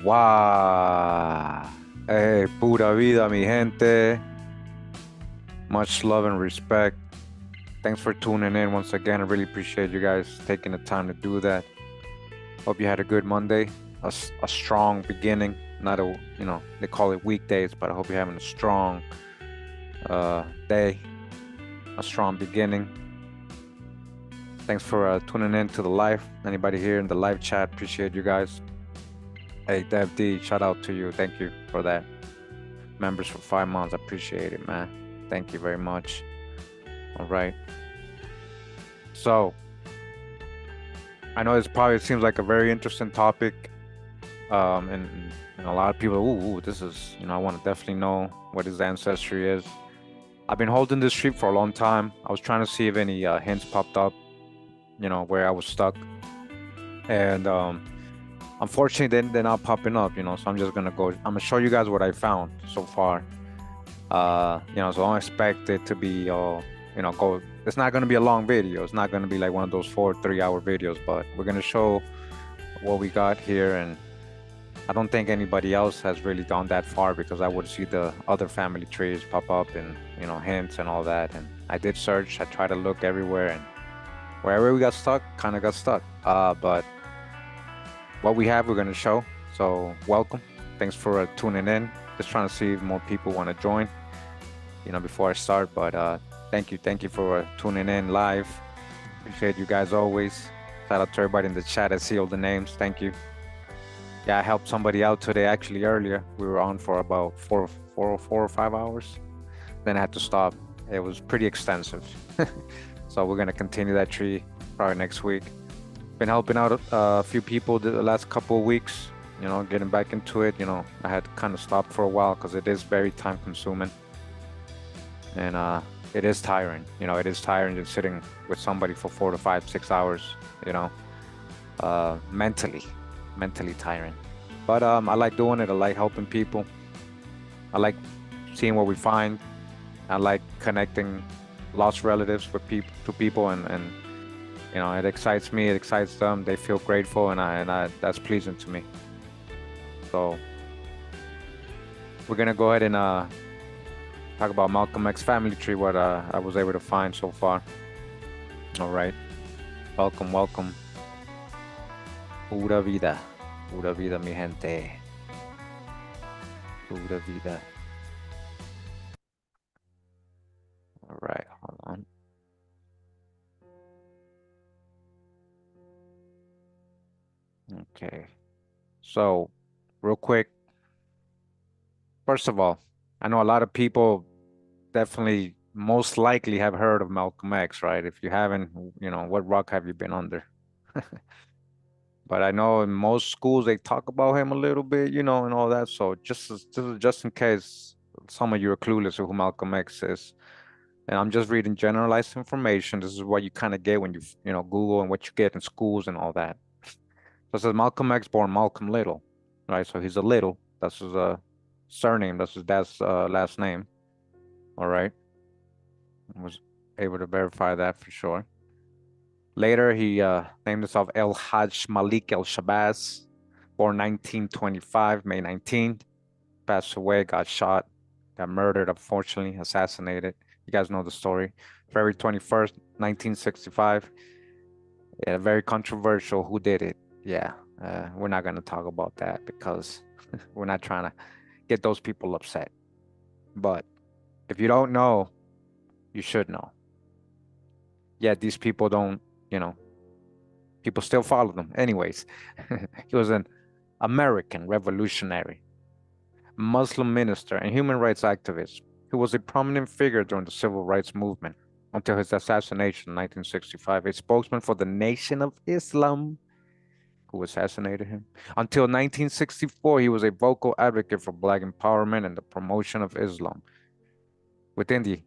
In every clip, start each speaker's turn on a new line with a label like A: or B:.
A: Wow. Hey, pura vida, mi gente. Much love and respect. Thanks for tuning in once again. I really appreciate you guys taking the time to do that. Hope you had a good Monday, a strong beginning. Not a, they call it weekdays, but I hope you're having a strong day, a strong beginning. Thanks for tuning in to the live. Anybody here in the live chat, appreciate you guys. Hey, Dev D, shout out to you. Thank you for that. Members for 5 months, I appreciate it, man. Thank you very much. All right. So, I know this probably seems like a very interesting topic. And a lot of people, ooh, this is, I want to definitely know what his ancestry is. I've been holding this streak for a long time. I was trying to see if any hints popped up, where I was stuck. And unfortunately, they're not popping up, so I'm just going to go. I'm going to show you guys what I found so far. So don't expect it to be all, go. It's not gonna be a long video. It's not gonna be like one of those 3 hour videos, but we're gonna show what we got here. And I don't think anybody else has really gone that far, because I would see the other family trees pop up and, hints and all that. And I did search, I tried to look everywhere, and wherever we got stuck, kind of got stuck. But what we have, we're gonna show. So welcome. Thanks for tuning in. Just trying to see if more people want to join, before I start. But thank you for tuning in live. Appreciate you guys always. Shout out to everybody in the chat. I see all the names. Thank you. Yeah, I helped somebody out today, actually earlier. We were on for about 4 or 5 hours. Then I had to stop. It was pretty extensive. So we're gonna continue that tree probably next week. Been helping out a few people the last couple of weeks, getting back into it. I had kind of stopped for a while because it is very time consuming. And it is tiring. It is tiring just sitting with somebody for 4 to 5, 6 hours, mentally tiring. But I like doing it. I like helping people. I like seeing what we find. I like connecting lost relatives with people, and it excites me. It excites them. They feel grateful, and I that's pleasing to me. So we're gonna go ahead and talk about Malcolm X family tree, what I was able to find so far. All right, welcome. Pura vida, mi gente. Pura vida. All right, hold on. Okay, so real quick. First of all, I know a lot of people definitely most likely have heard of Malcolm X, right? If you haven't, what rock have you been under? But I know in most schools they talk about him a little bit, and all that. So just in case some of you are clueless of who Malcolm X is, and I'm just reading generalized information. This is what you kind of get when you Google, and what you get in schools and all that. So it says Malcolm X, born Malcolm Little, right? So he's a Little. That's his surname. That's his dad's last name. All right. I was able to verify that for sure. Later, he named himself El Hajj Malik El Shabazz, born 1925, May 19th. Passed away, got shot, got murdered, unfortunately, assassinated. You guys know the story. February 21st, 1965. Yeah, very controversial. Who did it? Yeah, we're not going to talk about that because we're not trying to get those people upset. But if you don't know, you should know. Yeah, these people don't, people still follow them. Anyways, he was an American revolutionary, Muslim minister, and human rights activist who was a prominent figure during the civil rights movement until his assassination in 1965. A spokesman for the Nation of Islam, who assassinated him. Until 1964, he was a vocal advocate for Black empowerment and the promotion of Islam within the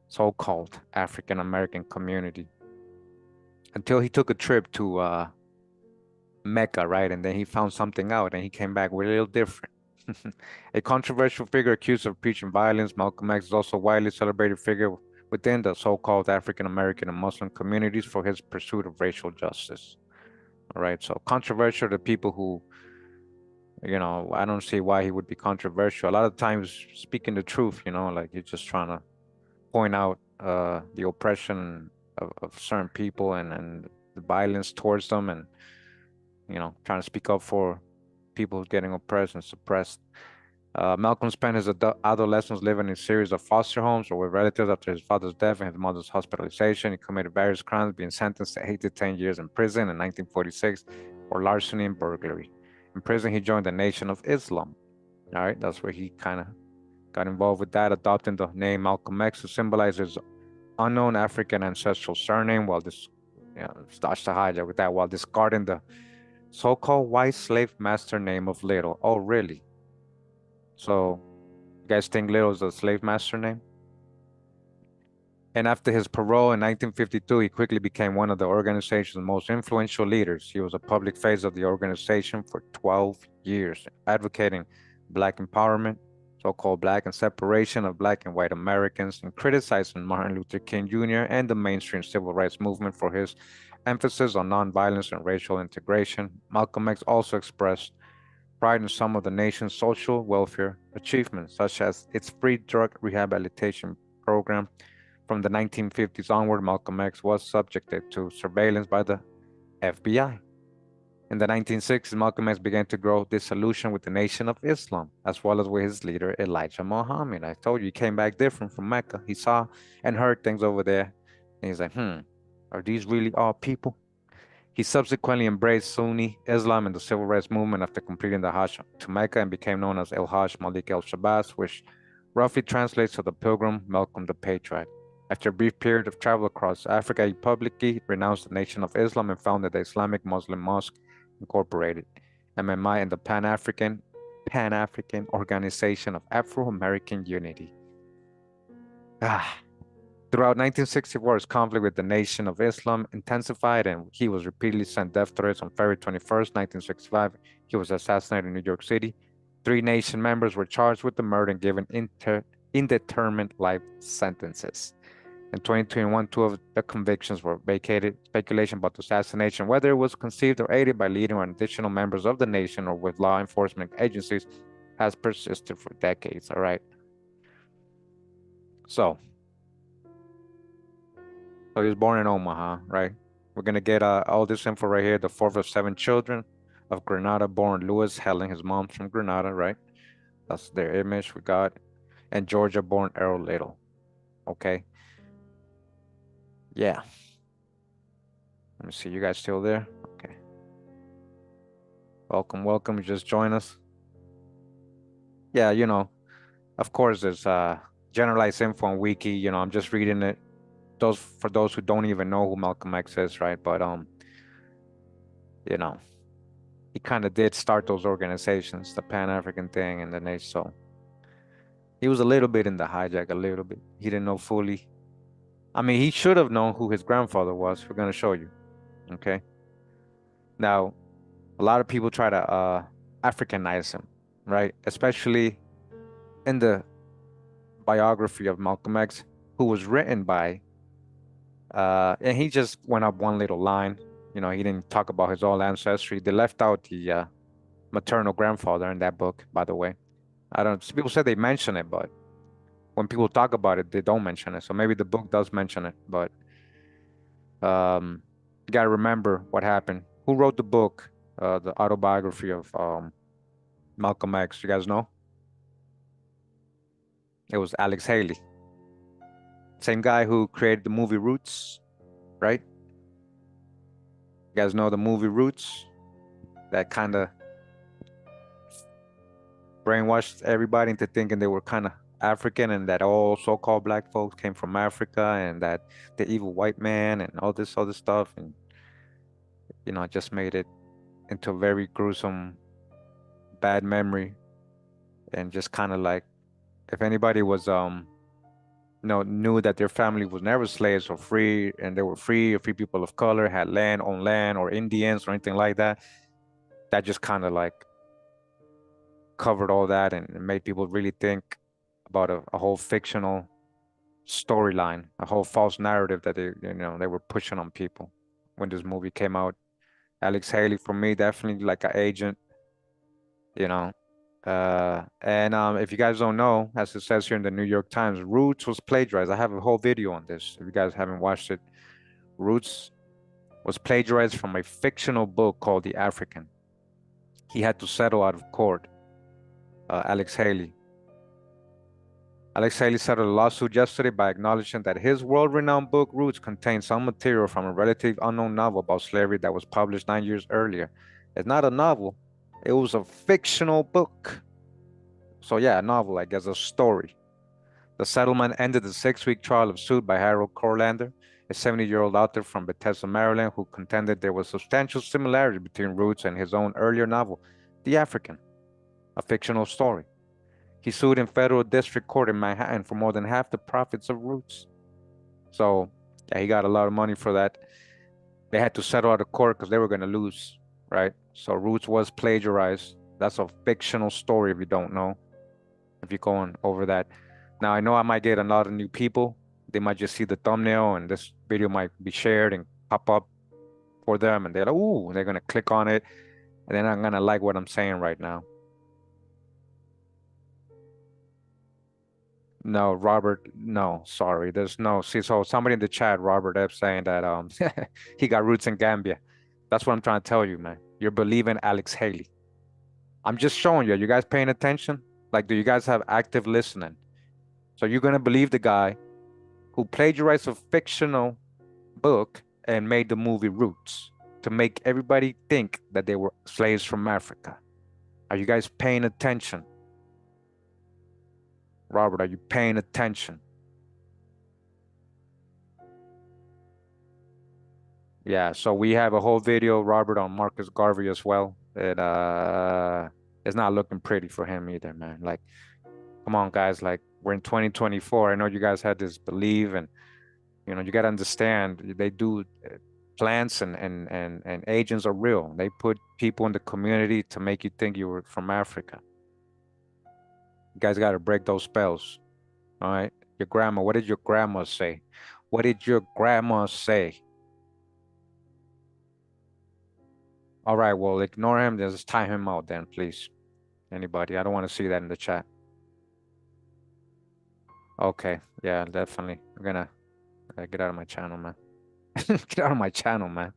A: so-called African American community. Until he took a trip to Mecca, right? And then he found something out and he came back with a little different. A controversial figure accused of preaching violence, Malcolm X is also a widely celebrated figure within the so-called African American and Muslim communities for his pursuit of racial justice. All right, so controversial to people who, I don't see why he would be controversial. A lot of times speaking the truth, like you're just trying to point out the oppression of certain people and the violence towards them, and trying to speak up for people who's getting oppressed and suppressed. Malcolm spent his adolescence living in a series of foster homes or with relatives after his father's death and his mother's hospitalization. He committed various crimes, being sentenced to 8 to 10 years in prison in 1946 for larceny and burglary. In prison, he joined the Nation of Islam. All right, that's where he kind of got involved with that, adopting the name Malcolm X to symbolize his unknown African ancestral surname, while this, with that, while discarding the so-called white slave master name of Little. Oh, really? So, you guys think Little is a slave master name? And after his parole in 1952, he quickly became one of the organization's most influential leaders. He was a public face of the organization for 12 years, advocating Black empowerment, so-called black, and separation of black and white Americans, and criticizing Martin Luther King Jr. and the mainstream civil rights movement for his emphasis on nonviolence and racial integration. Malcolm X also expressed pride in some of the nation's social welfare achievements, such as its free drug rehabilitation program. From the 1950s onward, Malcolm X was subjected to surveillance by the FBI. In the 1960s, Malcolm X began to grow disillusion with the Nation of Islam, as well as with his leader, Elijah Muhammad. I told you, he came back different from Mecca. He saw and heard things over there. And he's like, are these really all people? He subsequently embraced Sunni Islam and the civil rights movement after completing the Hajj to Mecca and became known as El Hajj Malik El Shabazz, which roughly translates to the pilgrim Malcolm the Patriot. After a brief period of travel across Africa, he publicly renounced the Nation of Islam and founded the Islamic Muslim Mosque Incorporated, MMI, and the Pan-African Organization of Afro-American Unity. Throughout 1964, his conflict with the Nation of Islam intensified, and he was repeatedly sent death threats. On February 21st, 1965, he was assassinated in New York City. 3 Nation members were charged with the murder and given indeterminate life sentences. In 2021, 2 of the convictions were vacated. Speculation about the assassination, whether it was conceived or aided by leading or additional members of the nation or with law enforcement agencies, has persisted for decades. All right. So he was born in Omaha, right? We're going to get all this info right here. The 4th of 7 children of Grenada, born Louis Helen. His mom's from Grenada, right? That's their image we got. And Georgia, born Errol Little. Okay. Yeah. Let me see. You guys still there? Okay. Welcome. You just join us. Yeah, of course, there's generalized info on Wiki. I'm just reading it. For those who don't even know who Malcolm X is, right? But he kind of did start those organizations, the Pan-African thing and the nation. So he was a little bit in the hijack, a little bit. He didn't know fully. I mean, he should have known who his grandfather was. We're gonna show you. Okay. Now, a lot of people try to Africanize him, right? Especially in the biography of Malcolm X, who was written by, and he just went up one little line. He didn't talk about his own ancestry. They left out the maternal grandfather in that book, by the way. People say they mention it, but when people talk about it, they don't mention it. So maybe the book does mention it, but you gotta remember what happened. Who wrote the book, the autobiography of Malcolm X? You guys know? It was Alex Haley. Same guy who created the movie Roots, right? You guys know the movie Roots? That kind of brainwashed everybody into thinking they were kind of African and that all so-called black folks came from Africa and that the evil white man and all this other stuff. And, just made it into a very gruesome, bad memory. And just kind of like, if anybody was, knew that their family was never slaves or free and they were free people of color, had land, owned land, or Indians or anything like that, that just kind of like covered all that and made people really think about a whole fictional storyline, a whole false narrative that they were pushing on people when this movie came out. Alex Haley, for me, definitely like an agent, and if you guys don't know, as it says here in the New York Times, Roots was plagiarized. I have a whole video on this. If you guys haven't watched it, Roots was plagiarized from a fictional book called The African. He had to settle out of court. Alex Haley. Alex Haley settled a lawsuit yesterday by acknowledging that his world-renowned book Roots contained some material from a relatively unknown novel about slavery that was published 9 years earlier. It's not a novel. It was a fictional book. So yeah, a novel, I guess, a story. The settlement ended the 6-week trial of suit by Harold Corlander, a 70-year-old author from Bethesda, Maryland, who contended there was substantial similarity between Roots and his own earlier novel, The African, a fictional story. He sued in federal district court in Manhattan for more than half the profits of Roots. So yeah, he got a lot of money for that. They had to settle out of court because they were going to lose, right? So Roots was plagiarized. That's a fictional story if you don't know. if you're going over that. Now, I know I might get a lot of new people. They might just see the thumbnail and this video might be shared and pop up for them, and they're like, ooh, they're gonna click on it, and then I'm gonna like what I'm saying right now. No, Robert, no, sorry. There's no, see, so somebody in the chat, Robert F, saying that he got roots in Gambia. That's what I'm trying to tell you, man. You're believing Alex Haley. I'm just showing you. Are you guys paying attention? Like, do you guys have active listening? So you're gonna believe the guy who plagiarized a fictional book and made the movie Roots to make everybody think that they were slaves from Africa. Are you guys paying attention? Robert, are you paying attention? Yeah, so we have a whole video, Robert, on Marcus Garvey as well. It's not looking pretty for him either, man. Like, come on, guys. Like, we're in 2024. I know you guys had this belief, and you got to understand they do plants and agents are real. They put people in the community to make you think you were from Africa. You guys got to break those spells. All right. Your grandma, what did your grandma say? What did your grandma say? All right, well, ignore him. Just time him out then, please. Anybody? I don't want to see that in the chat. Okay, yeah, definitely. I'm gonna get out of my channel, man. Get out of my channel, man.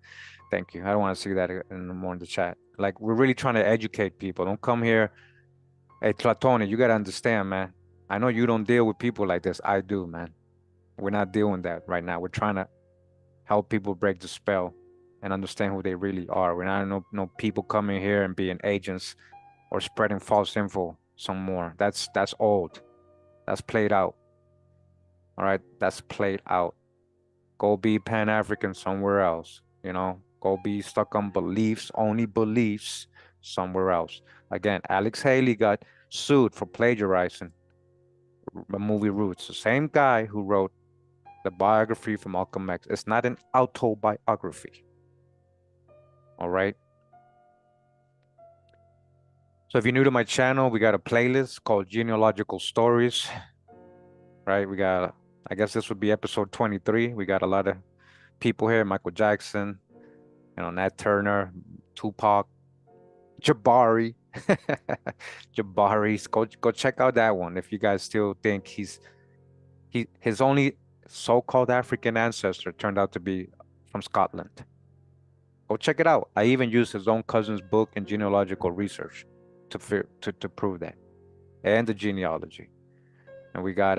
A: Thank you. I don't want to see that more in the chat. Like, we're really trying to educate people. Don't come here. Hey, Tlatoni, you gotta understand, man. I know you don't deal with people like this. I do, man. We're not doing that right now. We're trying to help people break the spell and understand who they really are. We're not no people coming here and being agents or spreading false info some more. That's old. That's played out. All right, that's played out. Go be Pan-African somewhere else, Go be stuck on beliefs, only beliefs somewhere else. Again, Alex Haley got sued for plagiarizing the movie Roots. The same guy who wrote the biography from Malcolm X. It's not an autobiography. All right. So if you're new to my channel, we got a playlist called Genealogical Stories, right? I guess this would be episode 23. We got a lot of people here, Michael Jackson, Nat Turner, Tupac, Jabari. Jabari. Go check out that one if you guys still think his only so-called African ancestor turned out to be from Scotland. Go check it out. I even used his own cousin's book in genealogical research to prove that, and the genealogy. And we got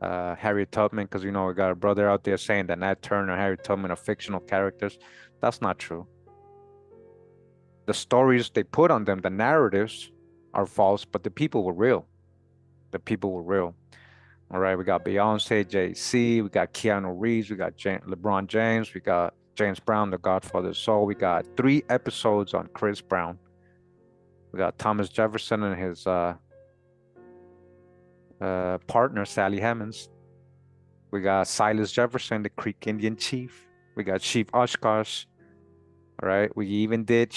A: Harriet Tubman, because we got a brother out there saying that Nat Turner and Harriet Tubman are fictional characters. That's not true. The stories they put on them, the narratives, are false, but the people were real. The people were real. All right, we got Beyonce, Jay-Z, we got Keanu Reeves, we got LeBron James, we got James Brown, the Godfather of Soul. We got 3 episodes on Chris Brown. We got Thomas Jefferson and his partner, Sally Hemings. We got Silas Jefferson, the Creek Indian chief. We got Chief Oshkosh. All right, we even did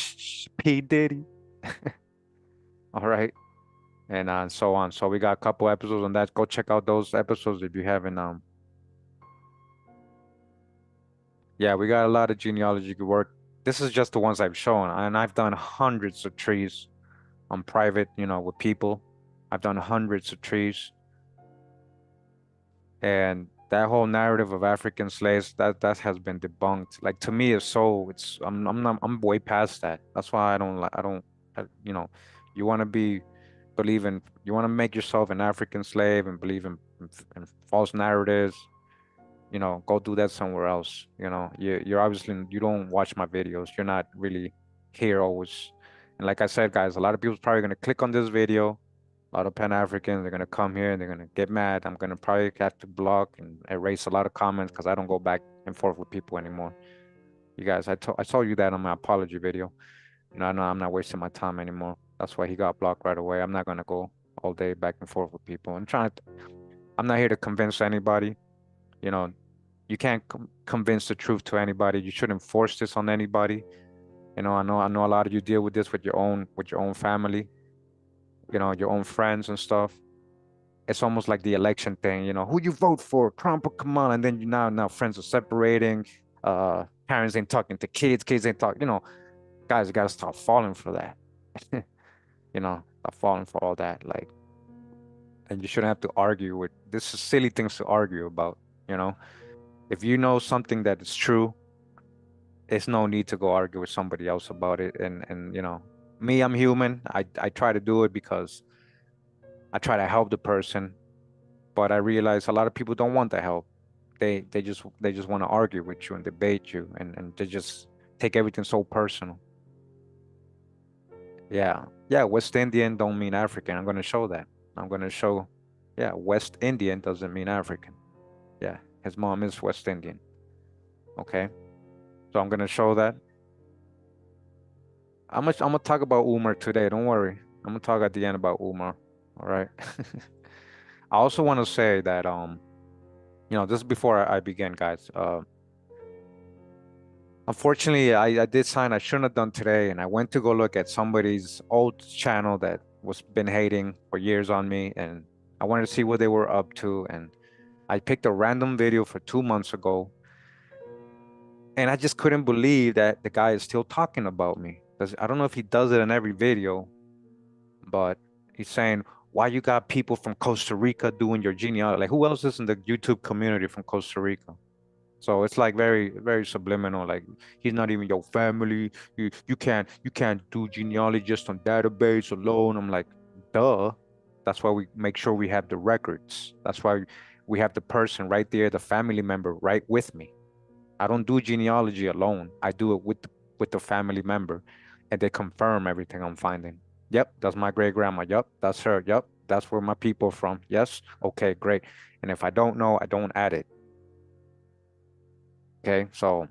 A: P. Diddy. All right, and so on. So we got a couple episodes on that. Go check out those episodes if you haven't. Yeah, we got a lot of genealogy work. This is just the ones I've shown, and I've done hundreds of trees on private, with people. I've done hundreds of trees, and that whole narrative of African slaves that has been debunked. Like, to me, I'm way past that. That's why I don't you want to you want to make yourself an African slave and believe in false narratives. Go do that somewhere else. You're obviously, you don't watch my videos. You're not really here always. And like I said, guys, a lot of people's probably gonna click on this video. A lot of Pan-Africans, they're gonna come here and they're gonna get mad. I'm gonna probably have to block and erase a lot of comments because I don't go back and forth with people anymore. You guys, I told you that on my apology video. I know I'm not wasting my time anymore. That's why he got blocked right away. I'm not gonna go all day back and forth with people. I'm not here to convince anybody. You can't convince the truth to anybody. You shouldn't force this on anybody. I know a lot of you deal with this with your own family. your own friends and stuff. It's almost like the election thing, who you vote for, Trump or Kamala, and then now friends are separating, parents ain't talking to kids ain't talking, guys, you gotta stop falling for that. Stop falling for all that. Like, and you shouldn't have to argue with this is silly things to argue about, you know. If you know something that is true, there's no need to go argue with somebody else about it. And me, I'm human. I try to do it because I try to help the person, but I realize a lot of people don't want the help. They just want to argue with you and debate you, and they just take everything so personal. Yeah. Yeah, West Indian don't mean African. I'm gonna show that. I'm gonna show, yeah, West Indian doesn't mean African. Yeah, his mom is West Indian. Okay. So I'm gonna show that. I'm gonna talk about Umar today. Don't worry. I'm gonna talk at the end about Umar. All right. I also want to say that this is before I begin, guys. Unfortunately, I did sign I shouldn't have done today, and I went to go look at somebody's old channel that was been hating for years on me, and I wanted to see what they were up to, and I picked a random video for 2 months ago, and I just couldn't believe that the guy is still talking about me. I don't know if he does it in every video, but he's saying, why you got people from Costa Rica doing your genealogy? Like, who else is in the YouTube community from Costa Rica? So it's like very, very subliminal. Like, he's not even your family. You can't do genealogy just on database alone. I'm like, duh. That's why we make sure we have the records. That's why we have the person right there, the family member right with me. I don't do genealogy alone. I do it with the family member, and they confirm everything I'm finding. Yep, that's my great grandma. Yep, that's her. Yep, that's where my people are from. Yes, okay, great. And if I don't know, I don't add it. Okay, so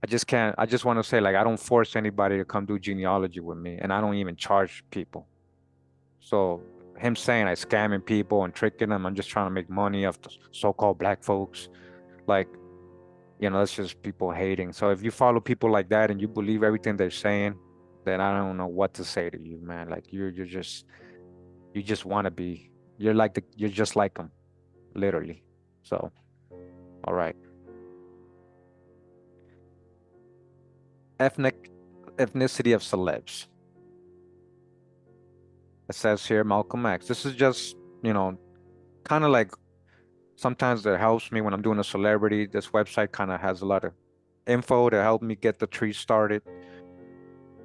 A: I just can't. I just want to say, like, I don't force anybody to come do genealogy with me, and I don't even charge people. So him saying I scamming people and tricking them, I'm just trying to make money off the so-called black folks. Like, that's just people hating. So if you follow people like that and you believe everything they're saying, then I don't know what to say to you, man. Like, you just want to be. You're just like them, literally. So, all right. Ethnicity of celebs. It says here Malcolm X. This is just, kind of like sometimes it helps me when I'm doing a celebrity. This website kind of has a lot of info to help me get the tree started,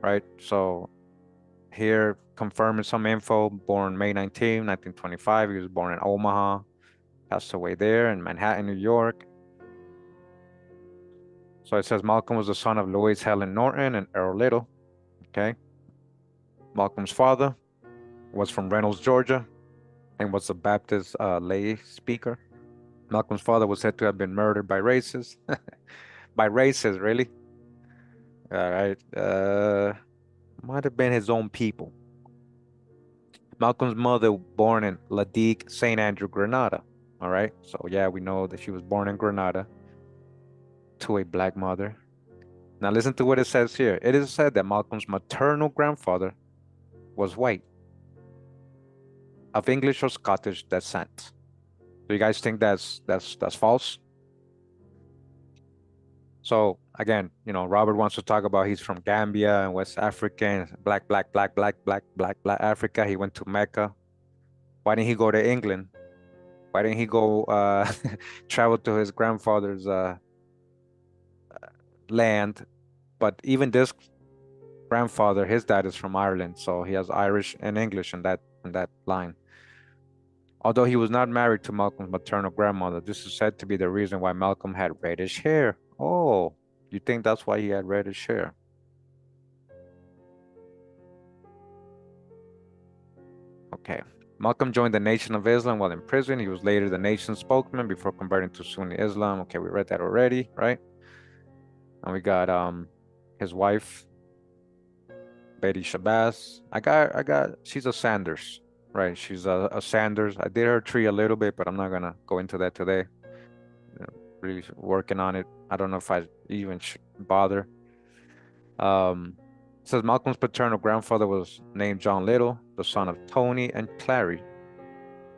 A: right? So here, confirming some info. Born May 19, 1925. He was born in Omaha, passed away there in Manhattan, New York. So it says Malcolm was the son of Louise Helen Norton and Earl Little. Okay. Malcolm's father was from Reynolds, Georgia, and was a Baptist lay speaker. Malcolm's father was said to have been murdered by racists. By racists, really? All right. Might have been his own people. Malcolm's mother, born in Ladique, St. Andrew, Grenada. All right. So yeah, we know that she was born in Grenada to a black mother. Now listen to what it says here. It is said that Malcolm's maternal grandfather was white, of English or Scottish descent. Do you guys think that's false? So again, Robert wants to talk about he's from Gambia and West African, black Africa. He went to Mecca. Why didn't he go to England? Why didn't he go travel to his grandfather's land? But even this grandfather, his dad is from Ireland, so he has Irish and English in that line. Although he was not married to Malcolm's maternal grandmother, this is said to be the reason why Malcolm had reddish hair. Oh, you think that's why he had reddish hair? Okay. Malcolm joined the Nation of Islam while in prison. He was later the nation's spokesman before converting to Sunni Islam. Okay, we read that already, right? And we got his wife, Betty Shabazz. She's a Sanders, right? She's a Sanders. I did her tree a little bit, but I'm not gonna go into that today. Really working on it. I don't know if I even should bother. Um, It says Malcolm's paternal grandfather was named John Little, the son of Tony and Clary.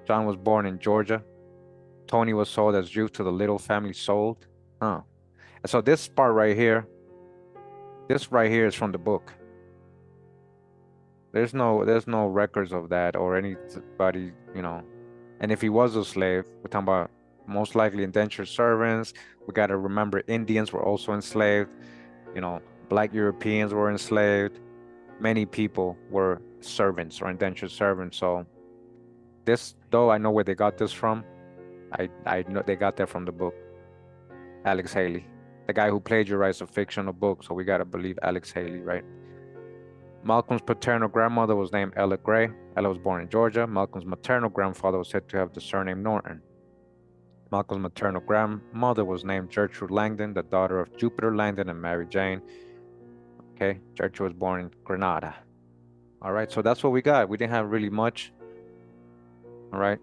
A: John was born in Georgia. Tony was sold as youth to the Little family sold. Huh. And so this part right here, this right here is from the book. There's no records of that or anybody, you know. And if he was a slave, we're talking about most likely indentured servants. We got to remember Indians were also enslaved. You know, Black Europeans were enslaved. Many people were servants or indentured servants. So this, though, I know where they got this from. I know they got that from the book. Alex Haley, the guy who plagiarized a fictional book. So we got to believe Alex Haley, right? Malcolm's paternal grandmother was named Ella Gray. Ella was born in Georgia. Malcolm's maternal grandfather was said to have the surname Norton. Malcolm's maternal grandmother was named Gertrude Langdon, the daughter of Jupiter Langdon and Mary Jane. Okay, Gertrude was born in Grenada. All right, so that's what we got. We didn't have really much. All right,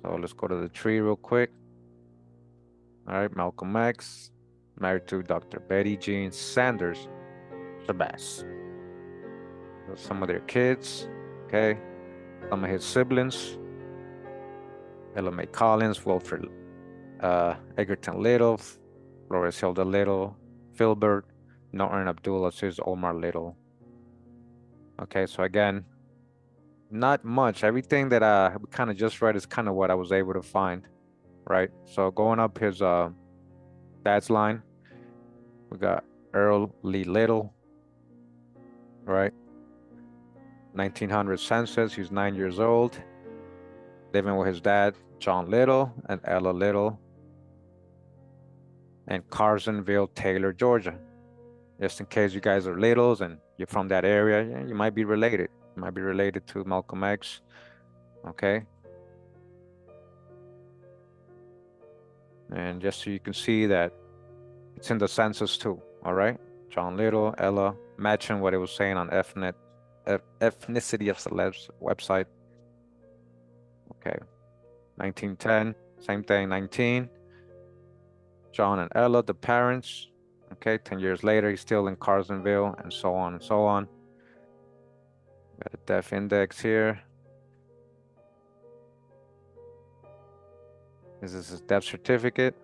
A: so let's go to the tree real quick. All right, Malcolm X, married to Dr. Betty Jean Sanders Shabazz. Some of their kids, okay, some of his siblings. Ella Mae Collins, Wilfred Egerton Little, Flores Hilda Little, Filbert, Norton Abdul Aziz Omar Little. Okay, so again, not much. Everything that I kind of just read is kind of what I was able to find, right? So going up his dad's line, we got Earl Lee Little, right? 1900 census, he's 9 years old, living with his dad, John Little, and Ella Little, in Carsonville, Taylor, Georgia. Just in case you guys are littles and you're from that area, yeah, you might be related. You might be related to Malcolm X, okay? And just so you can see that it's in the census too, all right? John Little, Ella, matching what it was saying on ethnicity of celebs website. Okay, 1910, same thing, 19. John and Ella, the parents. Okay, 10 years later, he's still in Carsonville, and so on and so on. Got a death index here. This is his death certificate.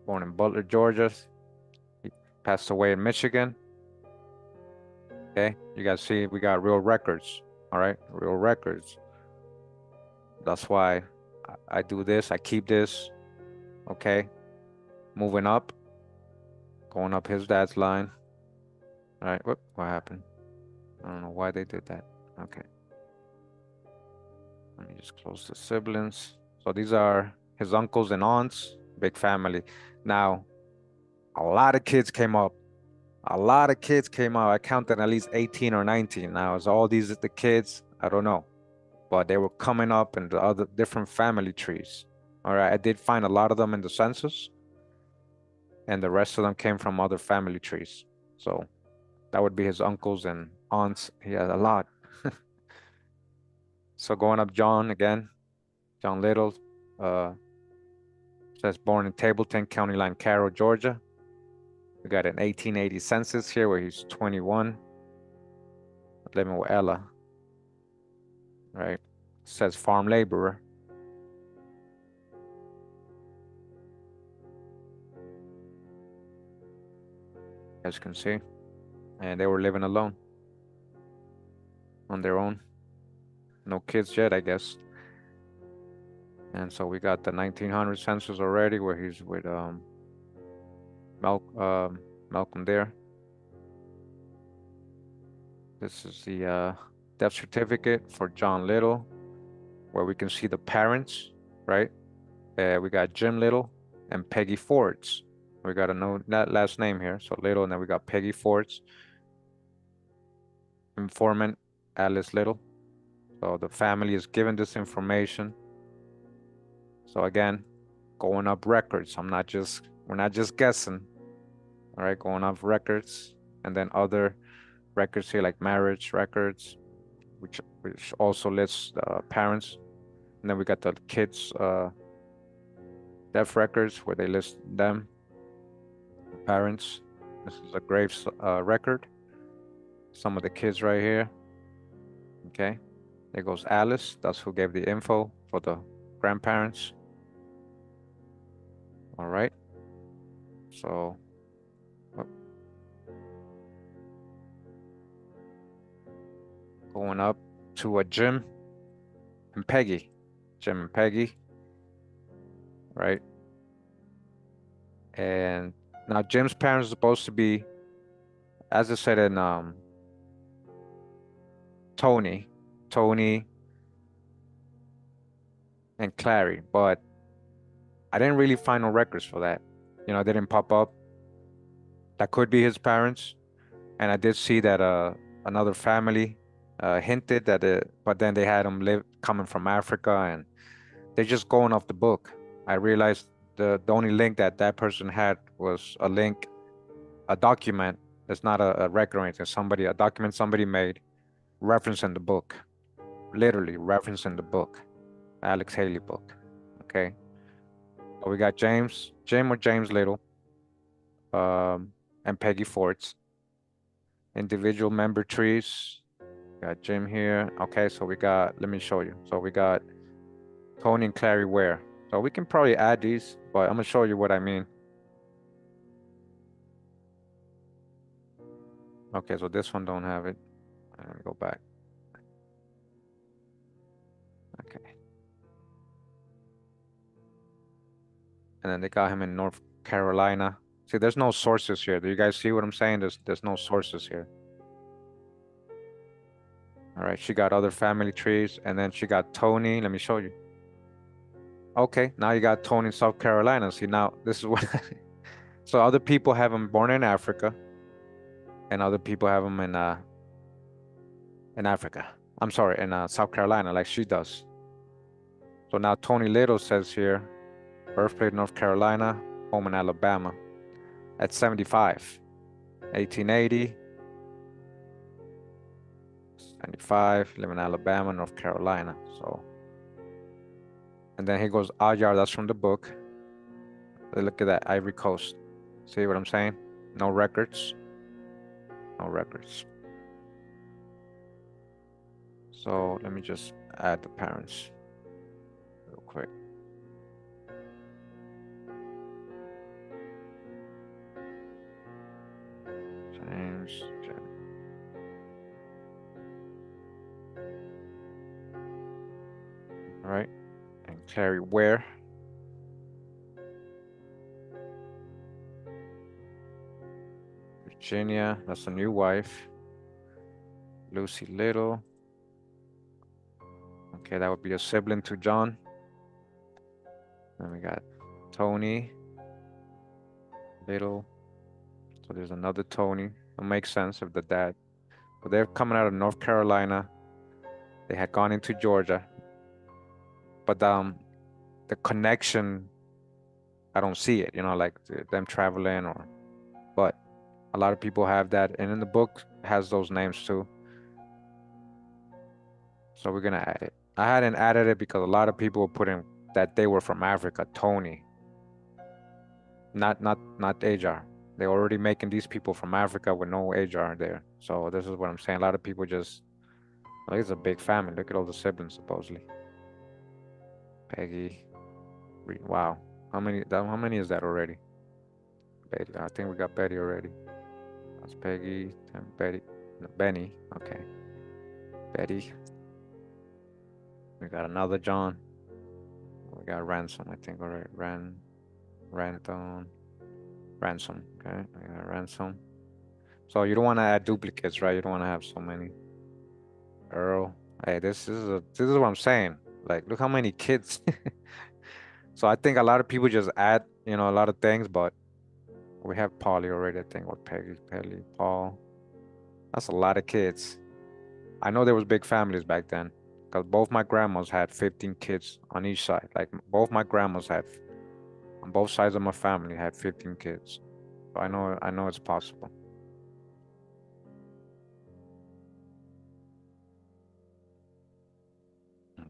A: Born in Butler, Georgia. He passed away in Michigan. Okay, you guys see we got real records. All right, real records. That's why I do this. I keep this. Okay, moving up, going up his dad's line. All right, whoop, what happened? I don't know why they did that. Okay. Let me just close the siblings. So these are his uncles and aunts, big family. Now, a lot of kids came up. A lot of kids came out. I counted at least 18 or 19. Now, is all these the kids? I don't know. But they were coming up in the other different family trees. All right, I did find a lot of them in the census. And the rest of them came from other family trees. So that would be his uncles and aunts. He had a lot. So going up John again, John Little, says born in Tableton, County Line, Carroll, Georgia. We got an 1880 census here where he's 21, living with Ella, right? Says farm laborer. As you can see, and they were living alone on their own. No kids yet, I guess. And so we got the 1900 census already where he's with Malcolm there. This is the death certificate for John Little, where we can see the parents, right? We got Jim Little and Peggy Fords. We got a no last name here, so Little, and then we got Peggy Fords. Informant Alice Little. So the family is given this information. So again, going up records. We're not just guessing. All right, going up records, and then other records here like marriage records, which also lists parents. And then we got the kids' death records where they list them, parents. This is a graves record. some of the kids right here. Okay, there goes Alice. That's who gave the info for the grandparents. All right. So, oh, going up to a Jim and Peggy. Jim and Peggy, right? And now Jim's parents are supposed to be, as I said in Tony, Tony and Clary, but I didn't really find no records for that. You know, it didn't pop up. That could be his parents. And I did see that another family hinted that but then they had them live coming from Africa, and they're just going off the book. I realized the only link that that person had was a link, a document. It's not a record or anything. A document somebody made referencing the book, literally referencing the book, Alex Haley book. Okay. So we got Jim or James Little, and Peggy Forts. Individual member trees. Got Jim here. Okay, so we got, let me show you. So we got Tony and Clary Ware. So we can probably add these, but I'm gonna show you what I mean. Okay, so this one don't have it. Let me go back. Okay. And then they got him in North Carolina. See, there's no sources here. Do you guys see what I'm saying? There's no sources here. All right, she got other family trees, and then she got Tony. Let me show you. Okay, now you got Tony in South Carolina. See, now this is what. So other people have him born in Africa, and other people have him in Africa. I'm sorry, in South Carolina, like she does. So now Tony Little says here, birthplace North Carolina, home in Alabama, at 75, 1880, 75, live in Alabama, North Carolina. So, and then he goes Adyar, that's from the book. Look at that, Ivory Coast. See what I'm saying? No records, no records. So let me just add the parents real quick. James, all right, and Clary Ware. Virginia, that's a new wife. Lucy Little. Okay, that would be a sibling to John. Then we got Tony Little. So there's another Tony. It makes sense of the dad. But they're coming out of North Carolina. They had gone into Georgia. But the connection, I don't see it, you know, like them traveling or, but a lot of people have that. And in the book has those names too. So we're gonna add it. I hadn't added it because a lot of people were putting that they were from Africa, Tony. Not Ajar. They're already making these people from Africa with no Ajar there. So this is what I'm saying. A lot of people just, like, it's a big family. Look at all the siblings supposedly. Peggy. Wow. How many is that already? Betty. I think we got Betty already. That's Peggy and Betty. No, Benny. Okay. Betty. We got another John. We got Ransom, I think already. Ranthone. Ransom. Okay. We got Ransom. So you don't want to add duplicates, right? You don't want to have so many. Earl. Hey, this is what I'm saying. Like, look how many kids. So I think a lot of people just add, you know, a lot of things, but we have Polly already, I think, or Peggy, Paul. That's a lot of kids. I know there was big families back then, because both my grandmas had 15 kids on each side. Like both my grandmas had, on both sides of my family, had 15 kids. So I know it's possible.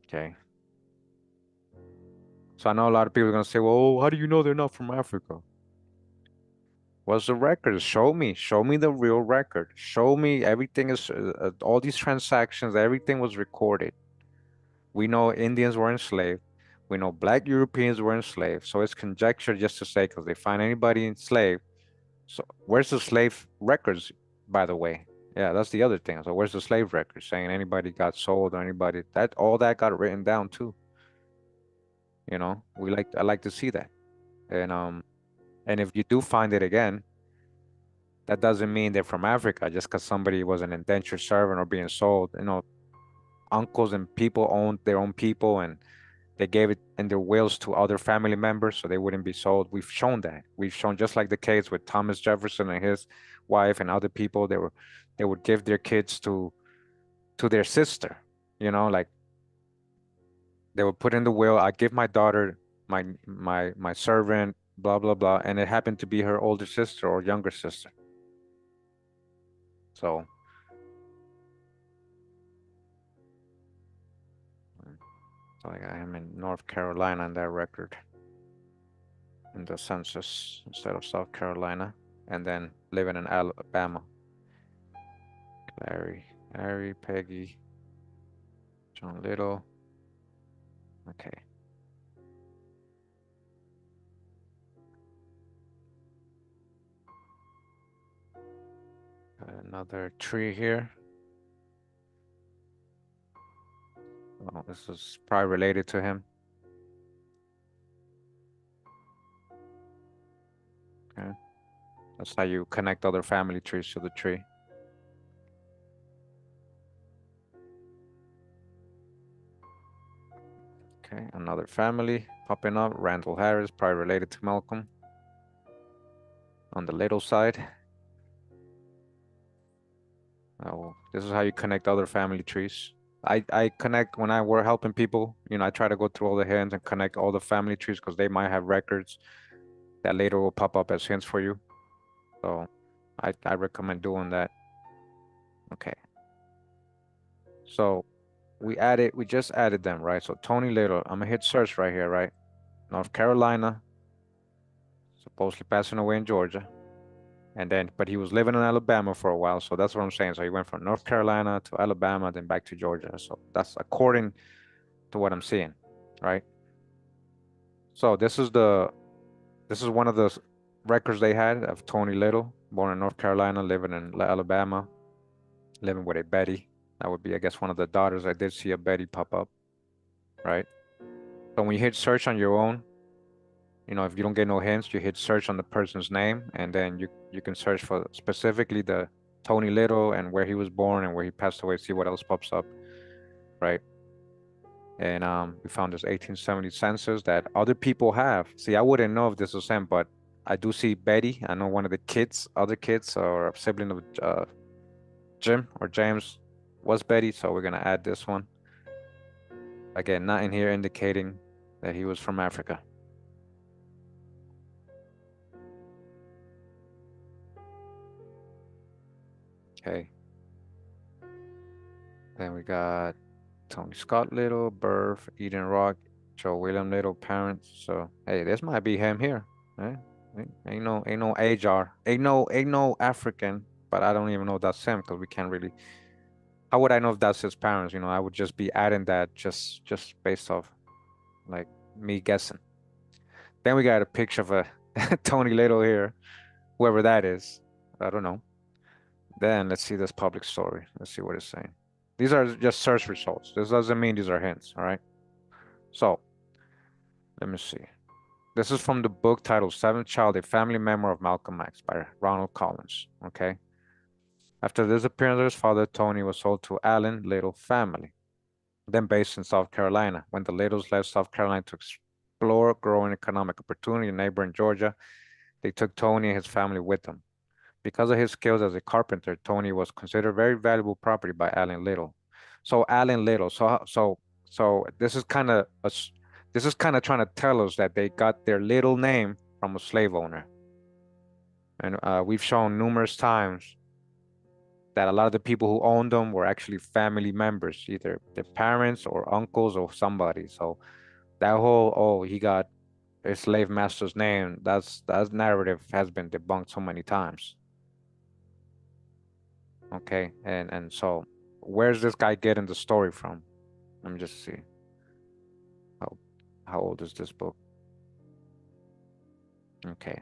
A: Okay. So I know a lot of people are gonna say, well, how do you know they're not from Africa? What's the record? Show me. Show me the real record. Show me everything is all these transactions, everything was recorded. We know Indians were enslaved. We know Black Europeans were enslaved. So it's conjecture just to say because they find anybody enslaved. So where's the slave records, by the way? Yeah, that's the other thing. So where's the slave records saying anybody got sold or anybody that all that got written down too? You know, I like to see that. And if you do find it again, that doesn't mean they're from Africa just because somebody was an indentured servant or being sold. You know, uncles and people owned their own people and they gave it in their wills to other family members so they wouldn't be sold. We've shown that. We've shown just like the case with Thomas Jefferson and his wife and other people, they would give their kids to their sister, you know, like they would put in the will, I give my daughter my servant, blah blah blah, and it happened to be her older sister or younger sister. So so I got him in North Carolina in that record in the census instead of South Carolina, and then living in Alabama. Larry, Peggy, John Little. Okay. Another tree here. Oh, this is probably related to him. Okay. That's how you connect other family trees to the tree. Okay, another family popping up. Randall Harris, probably related to Malcolm. On the little side. Oh, this is how you connect other family trees. I connect when I were helping people, you know, I try to go through all the hands and connect all the family trees because they might have records that later will pop up as hints for you. So I recommend doing that. Okay. So we just added them, right? So Tony Little, I'm gonna hit search right here, right? North Carolina, supposedly passing away in Georgia. And then, but he was living in Alabama for a while. So that's what I'm saying. So he went from North Carolina to Alabama, then back to Georgia. So that's according to what I'm seeing, right? So this is one of the records they had of Tony Little, born in North Carolina, living in Alabama, living with a Betty. That would be, I guess, one of the daughters. I did see a Betty pop up, right? So when you hit search on your own, you know, if you don't get no hints, you hit search on the person's name, and then you can search for specifically the Tony Little and where he was born and where he passed away. See what else pops up, right? And we found this 1870 census that other people have. See, I wouldn't know if this was him, but I do see Betty. I know one of the kids, other kids, or a sibling of Jim or James was Betty, so we're gonna add this one. Again, not in here indicating that he was from Africa. Okay. Then we got Tony Scott Little, birth, Eden Rock, Joe William Little, parents. So hey, this might be him here. Right? Ain't no HR. Ain't no African, but I don't even know if that's him because we can't really. How would I know if that's his parents? You know, I would just be adding that just based off like me guessing. Then we got a picture of a Tony Little here, whoever that is. I don't know. Then let's see this public story. Let's see what it's saying. These are just search results. This doesn't mean these are hints, all right? So let me see. This is from the book titled Seventh Child, A Family Memoir of Malcolm X by Ronald Collins, okay? After the disappearance of his father, Tony was sold to Allen Little family, then based in South Carolina. When the Littles left South Carolina to explore growing economic opportunity in neighboring Georgia, they took Tony and his family with them. Because of his skills as a carpenter, Tony was considered very valuable property by Allen Little. So Allen Little, so this is kind of trying to tell us that they got their little name from a slave owner. And we've shown numerous times that a lot of the people who owned them were actually family members, either their parents or uncles or somebody. So that whole, oh, he got a slave master's name. That narrative has been debunked so many times. Okay, and so where's this guy getting the story from? Let me just see. How how old is this book? Okay.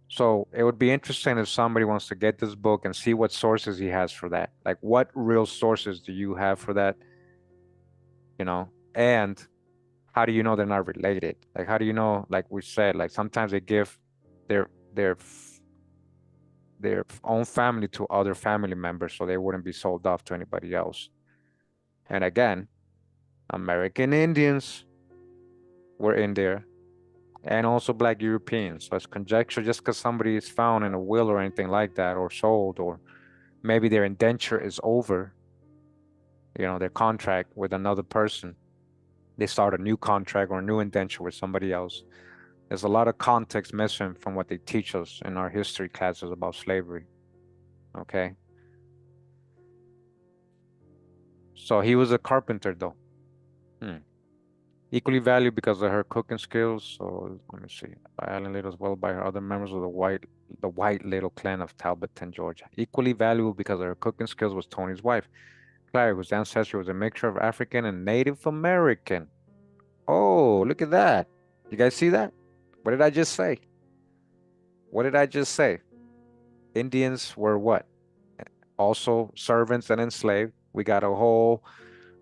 A: So it would be interesting if somebody wants to get this book and see what sources he has for that. Like, what real sources do you have for that? And how do you know they're not related? Like, how do you know, like we said, like sometimes they give their their their own family to other family members so they wouldn't be sold off to anybody else. And again, American Indians were in there, and also Black Europeans. So it's conjecture just because somebody is found in a will or anything like that, or sold, or maybe their indenture is over, their contract with another person. They start a new contract or a new indenture with somebody else. There's a lot of context missing from what they teach us in our history classes about slavery. Okay. So he was a carpenter, though. Equally valued because of her cooking skills. So let me see. By Allen Little as well by her other members of the white little clan of Talbotton, Georgia. Equally valuable because of her cooking skills was Tony's wife, Clary, whose ancestry was a mixture of African and Native American. Oh, look at that. You guys see that? What did I just say? What did I just say? Indians were what? Also servants and enslaved. We got a whole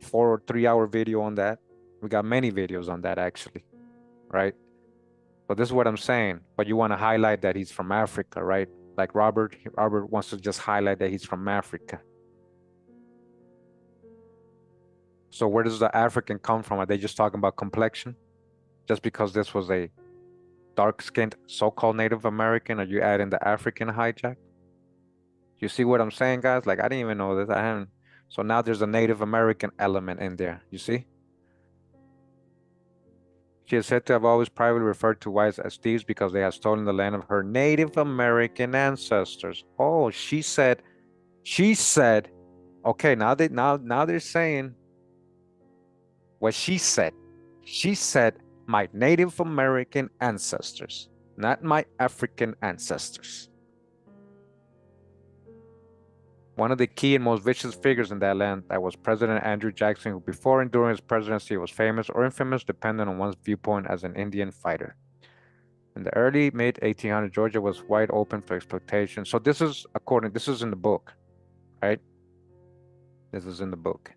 A: 4 or 3 hour video on that. We got many videos on that, actually, right? But this is what I'm saying. But you want to highlight that he's from Africa, right? Like Robert wants to just highlight that he's from Africa. So where does the African come from? Are they just talking about complexion? Just because this was a dark-skinned so-called Native American, are you adding the African hijack? You see what I'm saying, guys? Like, I didn't even know this. I haven't. So now there's a Native American element in there. You see? She is said to have always privately referred to whites as thieves because they had stolen the land of her Native American ancestors. Oh, she said, okay, now they're saying what she said. She said, my Native American ancestors, not my African ancestors. One of the key and most vicious figures in that land that was President Andrew Jackson, who before and during his presidency was famous or infamous, depending on one's viewpoint as an Indian fighter. In the early mid 1800s, Georgia was wide open for exploitation. So this is in the book, right? This is in the book.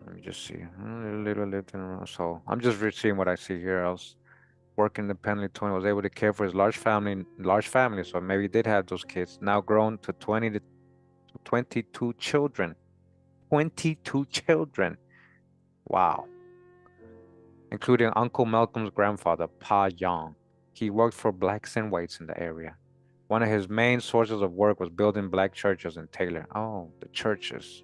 A: Let me just see. So I'm just seeing what I see here. I was working independently. Tony was able to care for his large family. So maybe he did have those kids. Now grown to 20 to 22 children. 22 children. Wow. Including Uncle Malcolm's grandfather, Pa Young. He worked for blacks and whites in the area. One of his main sources of work was building black churches in Taylor. Oh, the churches.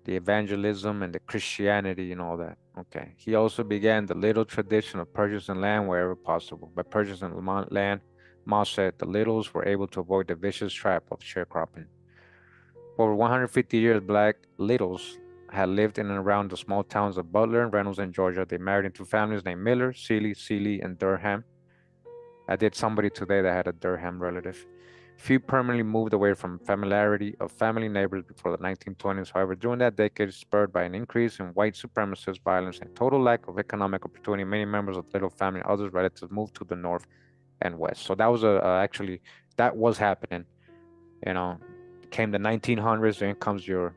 A: The evangelism and the Christianity and all that. Okay. He also began the little tradition of purchasing land wherever possible. By purchasing land, Ma said the Littles were able to avoid the vicious trap of sharecropping. For over 150 years, Black Littles had lived in and around the small towns of Butler and Reynolds in Georgia. They married into families named Miller, Seeley, and Durham. I did somebody today that had a Durham relative. Few permanently moved away from familiarity of family neighbors before the 1920s. However, during that decade, spurred by an increase in white supremacist violence and total lack of economic opportunity, many members of the Little family and others relatives moved to the north and west. So that was actually that was happening. You know, came the 1900s, then comes your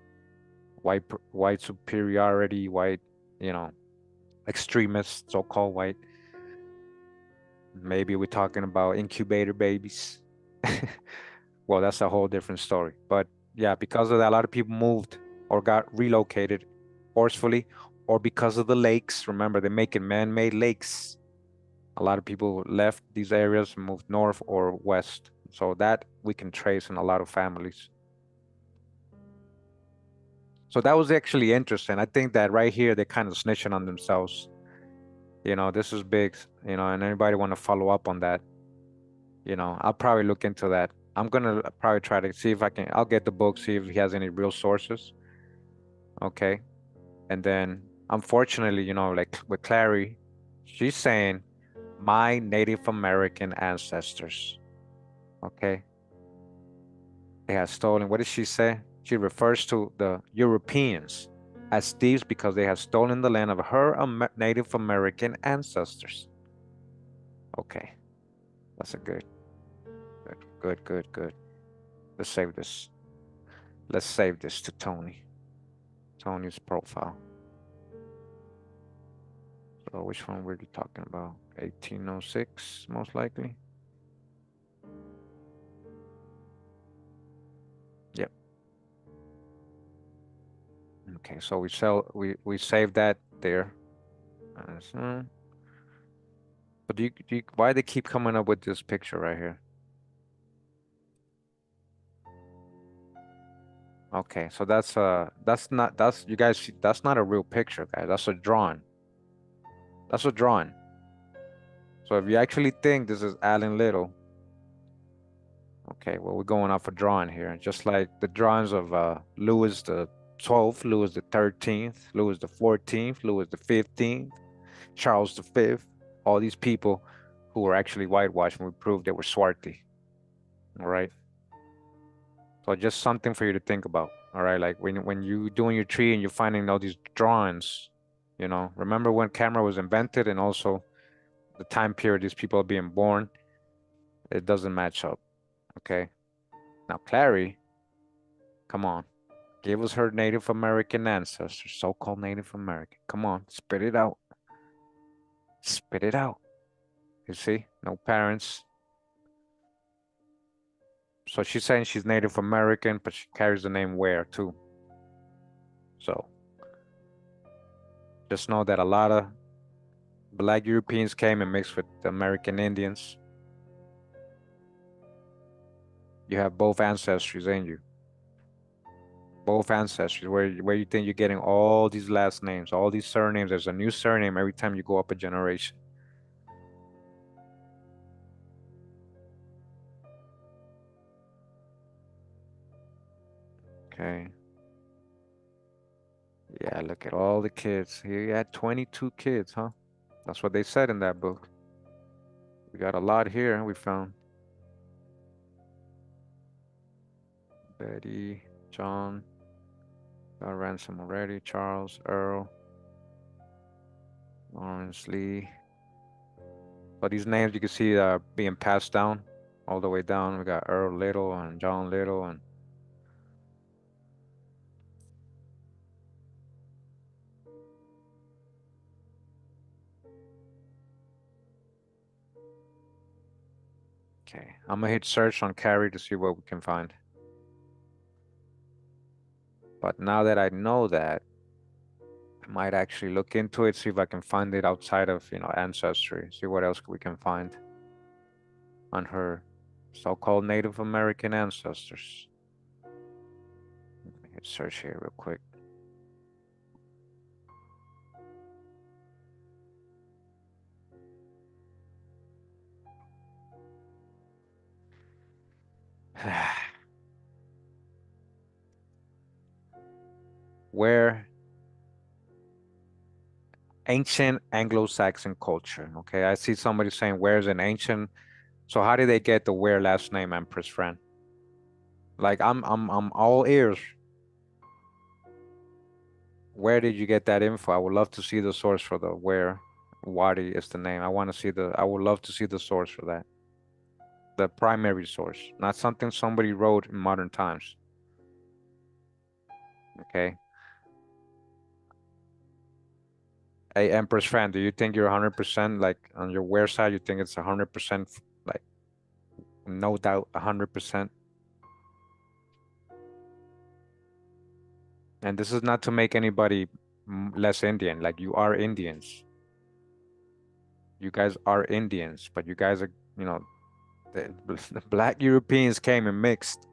A: white superiority, white, extremists, so-called white. Maybe we're talking about incubator babies. Well, that's a whole different story. But yeah, because of that, a lot of people moved or got relocated forcefully, or because of the lakes. Remember, they're making man-made lakes. A lot of people left these areas and moved north or west. So that we can trace in a lot of families. So that was actually interesting. I think that right here, they're kind of snitching on themselves. This is big, and anybody want to follow up on that, I'll probably look into that. I'm gonna probably try to see if I'll get the book, see if he has any real sources. Okay. And then unfortunately, like with Clary, she's saying my Native American ancestors. Okay. They have stolen. What did she say? She refers to the Europeans as thieves because they have stolen the land of her Native American ancestors. Okay. That's a good. Let's save this. Let's save this to Tony. Tony's profile. So which one were you talking about? 1806, most likely. Yep. Okay, so we save that there. But why they keep coming up with this picture right here? Okay, so that's you guys see, that's not a real picture, guys. That's a drawing. That's a drawing. So if you actually think this is Alan Little, okay, well we're going off a drawing here, just like the drawings of Louis the 12th, Louis the 13th, Louis the 14th, Louis the 15th, Charles the 5th, all these people who were actually whitewashed and we proved they were swarthy. All right. So just something for you to think about. All right. Like when you doing your tree and you're finding all these drawings, remember when camera was invented and also the time period these people are being born, it doesn't match up. Okay. Now Clary, come on. Give us her Native American ancestors, so-called Native American. Come on, spit it out. Spit it out. You see? No parents. So she's saying she's Native American, but she carries the name Ware too. So just know that a lot of Black Europeans came and mixed with the American Indians. You have both ancestries in you. Both ancestries. Where you think you're getting all these last names, all these surnames. There's a new surname every time you go up a generation. Okay. Yeah, look at all the kids. Here you had 22 kids, huh? That's what they said in that book. We got a lot here we found. Betty, John, got Ransom already, Charles, Earl, Lawrence Lee. But these names you can see being passed down all the way down. We got Earl Little and John Little and okay. I'm gonna hit search on Carrie to see what we can find. But now that I know that, I might actually look into it, see if I can find it outside of, Ancestry, see what else we can find on her so-called Native American ancestors. Let me hit search here real quick. Where ancient Anglo-Saxon culture. Okay, I see somebody saying where's an ancient. So how did they get the Ware last name, Empress friend? Like I'm all ears. Where did you get that info? I would love to see the source for the Ware. Wadi is the name. I would love to see the source for that. The primary source, not something somebody wrote in modern times. Okay. Hey, Empress fan, do you think you're 100% like on your Ware side? You think it's 100% like no doubt 100%? And this is not to make anybody less Indian. Like you are Indians. You guys are Indians, but you guys are, the Black Europeans came and mixed.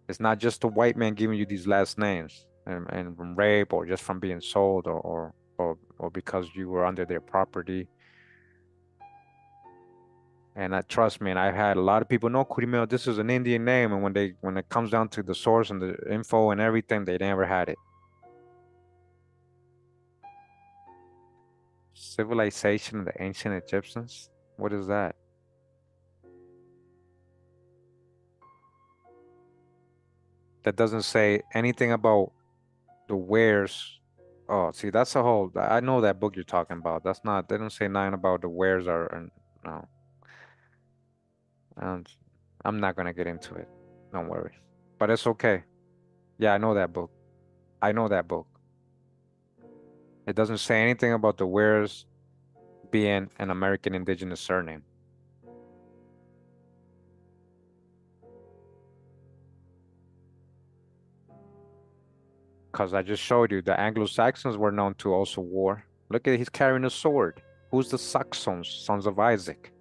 A: It's not just the white man giving you these last names and from rape or just from being sold or because you were under their property. And trust me, and I've had a lot of people know Kurimeo, this is an Indian name, and when it comes down to the source and the info and everything, they never had it. Civilization of the ancient Egyptians? What is that? That doesn't say anything about the wares. Oh, see, that's a whole. I know that book you're talking about. That's not. They don't say nothing about the wares are. No, and I'm not gonna get into it. Don't worry. But it's okay. Yeah, I know that book. I know that book. It doesn't say anything about the wares being an American indigenous surname. Because I just showed you the Anglo-Saxons were known to also war. Look at he's carrying a sword. Who's the Saxons, sons of Isaac?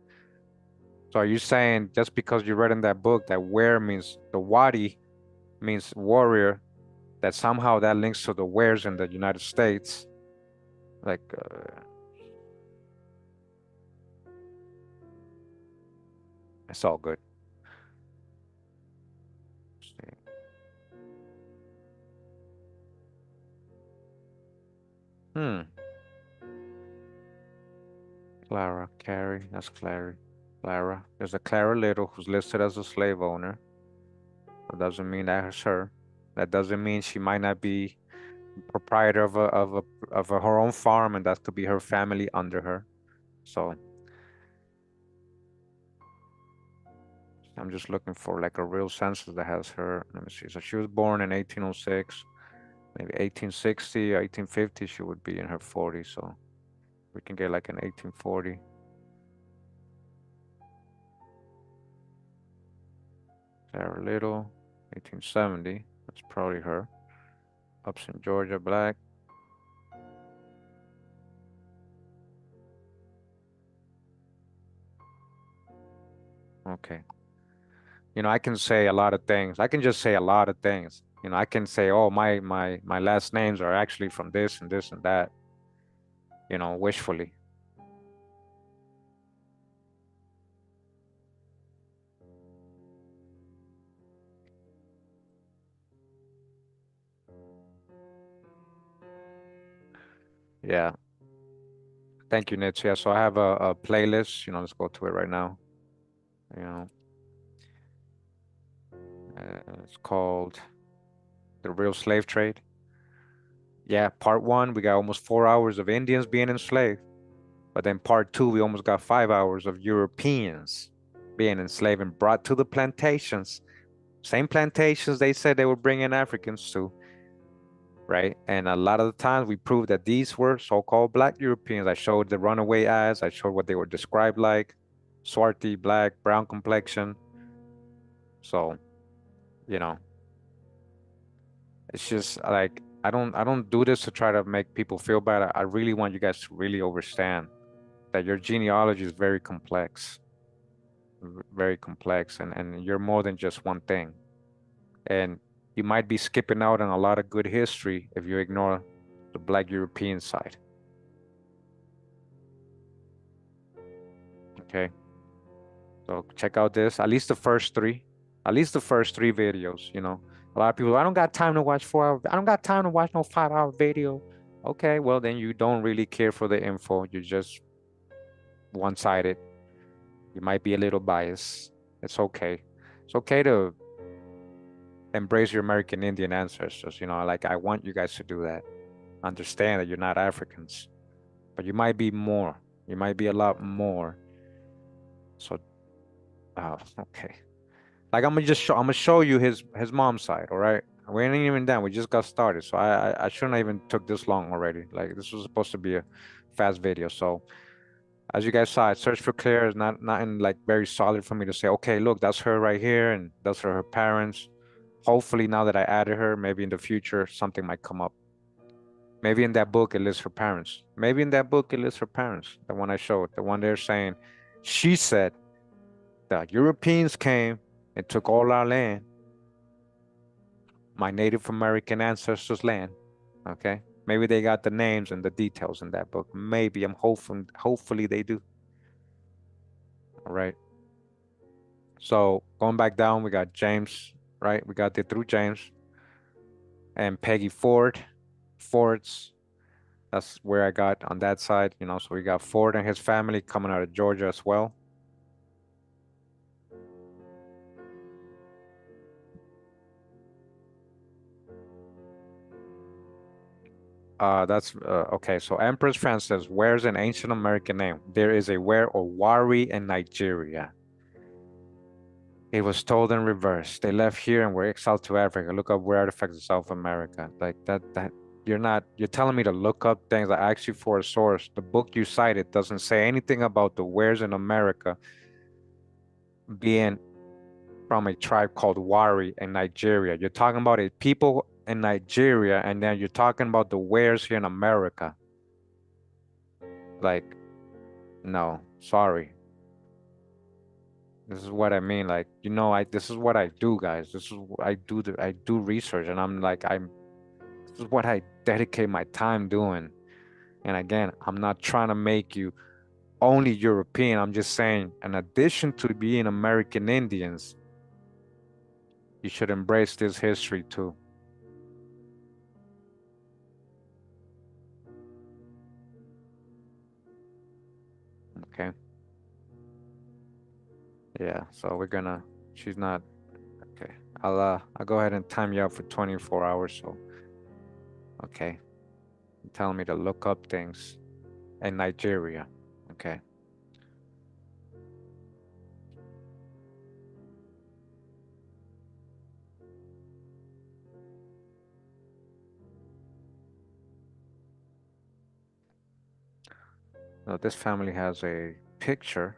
A: So are you saying just because you read in that book that where means the Wadi means warrior, that somehow that links to the wares in the United States? Like, it's all good. Hmm. Clara, Carrie, that's Clary. Clara. There's a Clara Little who's listed as a slave owner. That doesn't mean that's her. That doesn't mean she might not be proprietor of her own farm, and that could be her family under her. So I'm just looking for like a real census that has her. Let me see. So she was born in 1806, maybe 1860 or 1850. She would be in her 40s. So we can get like an 1840. Sarah Little, 1870. That's probably her. Upson, Georgia, black. Okay. I can say a lot of things. I can just say a lot of things. I can say, oh, my last names are actually from this and this and that, wishfully. Yeah. Thank you, Nitz. Yeah, so I have a playlist, let's go to it right now. You know, it's called The Real Slave Trade. Yeah, part one, we got almost 4 hours of Indians being enslaved. But then part two, we almost got 5 hours of Europeans being enslaved and brought to the plantations. Same plantations they said they were bringing Africans to, right? And a lot of the times we proved that these were so-called Black Europeans. I showed the runaway eyes. I showed what they were described like, swarthy, black, brown complexion. So, you know, it's just like I don't do this to try to make people feel bad. I really want you guys to really understand that your genealogy is very complex, very complex, and you're more than just one thing. And you might be skipping out on a lot of good history if you ignore the Black European side. Okay. So check out this, at least the first three, at least the first three videos, A lot of people, I don't got time to watch 4 hours. I don't got time to watch no 5 hour video. Okay, well then you don't really care for the info. You're just one-sided. You might be a little biased. It's okay. It's okay to embrace your American Indian ancestors. Like I want you guys to do that. Understand that you're not Africans, but you might be more. You might be a lot more. So, okay. Like I'm gonna show you his mom's side, all right? We ain't even done. We just got started, so I shouldn't have even took this long already. Like this was supposed to be a fast video. So as you guys saw, search for Claire is not in like very solid for me to say, okay, look, that's her right here, and those are her parents. Hopefully, now that I added her, maybe in the future something might come up. Maybe in that book it lists her parents. Maybe in that book it lists her parents. The one I showed, the one they're saying, she said the Europeans came and took all our land, my Native American ancestors' land. Okay, maybe they got the names and the details in that book. Maybe I'm hoping, hopefully they do. All right. So going back down, we got James, right? We got it through James and Peggy Ford's. That's where I got on that side, you know. So we got Ford and his family coming out of Georgia as well. That's okay. So Empress Frances, where's an ancient American name? There is a where or Wari in Nigeria. It was told in reverse. They left here and were exiled to Africa. Look up where artifacts of South America. Like that you're telling me to look up things. I asked you for a source. The book you cited doesn't say anything about the where's in America being from a tribe called Wari in Nigeria. You're talking about a people in Nigeria, and then you're talking about the where's here in America. Like, no, sorry. This is what I mean. Like, you know, this is what I do, guys. This is what I do research, and this is what I dedicate my time doing. And again, I'm not trying to make you only European. I'm just saying, in addition to being American Indians, you should embrace this history too. Okay. Yeah. So she's not, okay. I'll go ahead and time you out for 24 hours. So, okay. You're telling me to look up things in Nigeria. Okay. Now this family has a picture.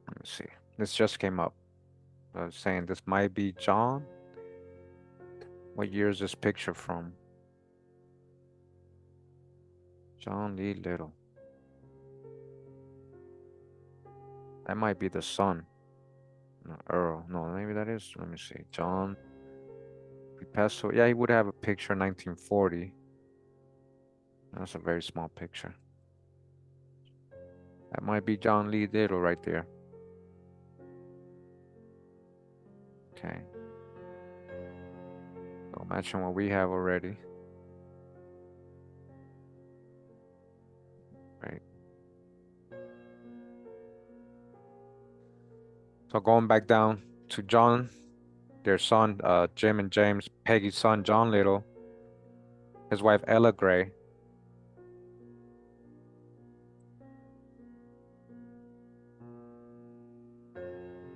A: Let me see. This just came up. I was saying this might be John. What year is this picture from? John Lee Little. That might be the son. No, Earl. No, maybe that is. Let me see. John. He passed away. Yeah, he would have a picture 1940. That's a very small picture. That might be John Lee Little right there. Okay. So matching what we have already. Right. So going back down to John, their son, Jim and James, Peggy's son, John Little, his wife, Ella Gray.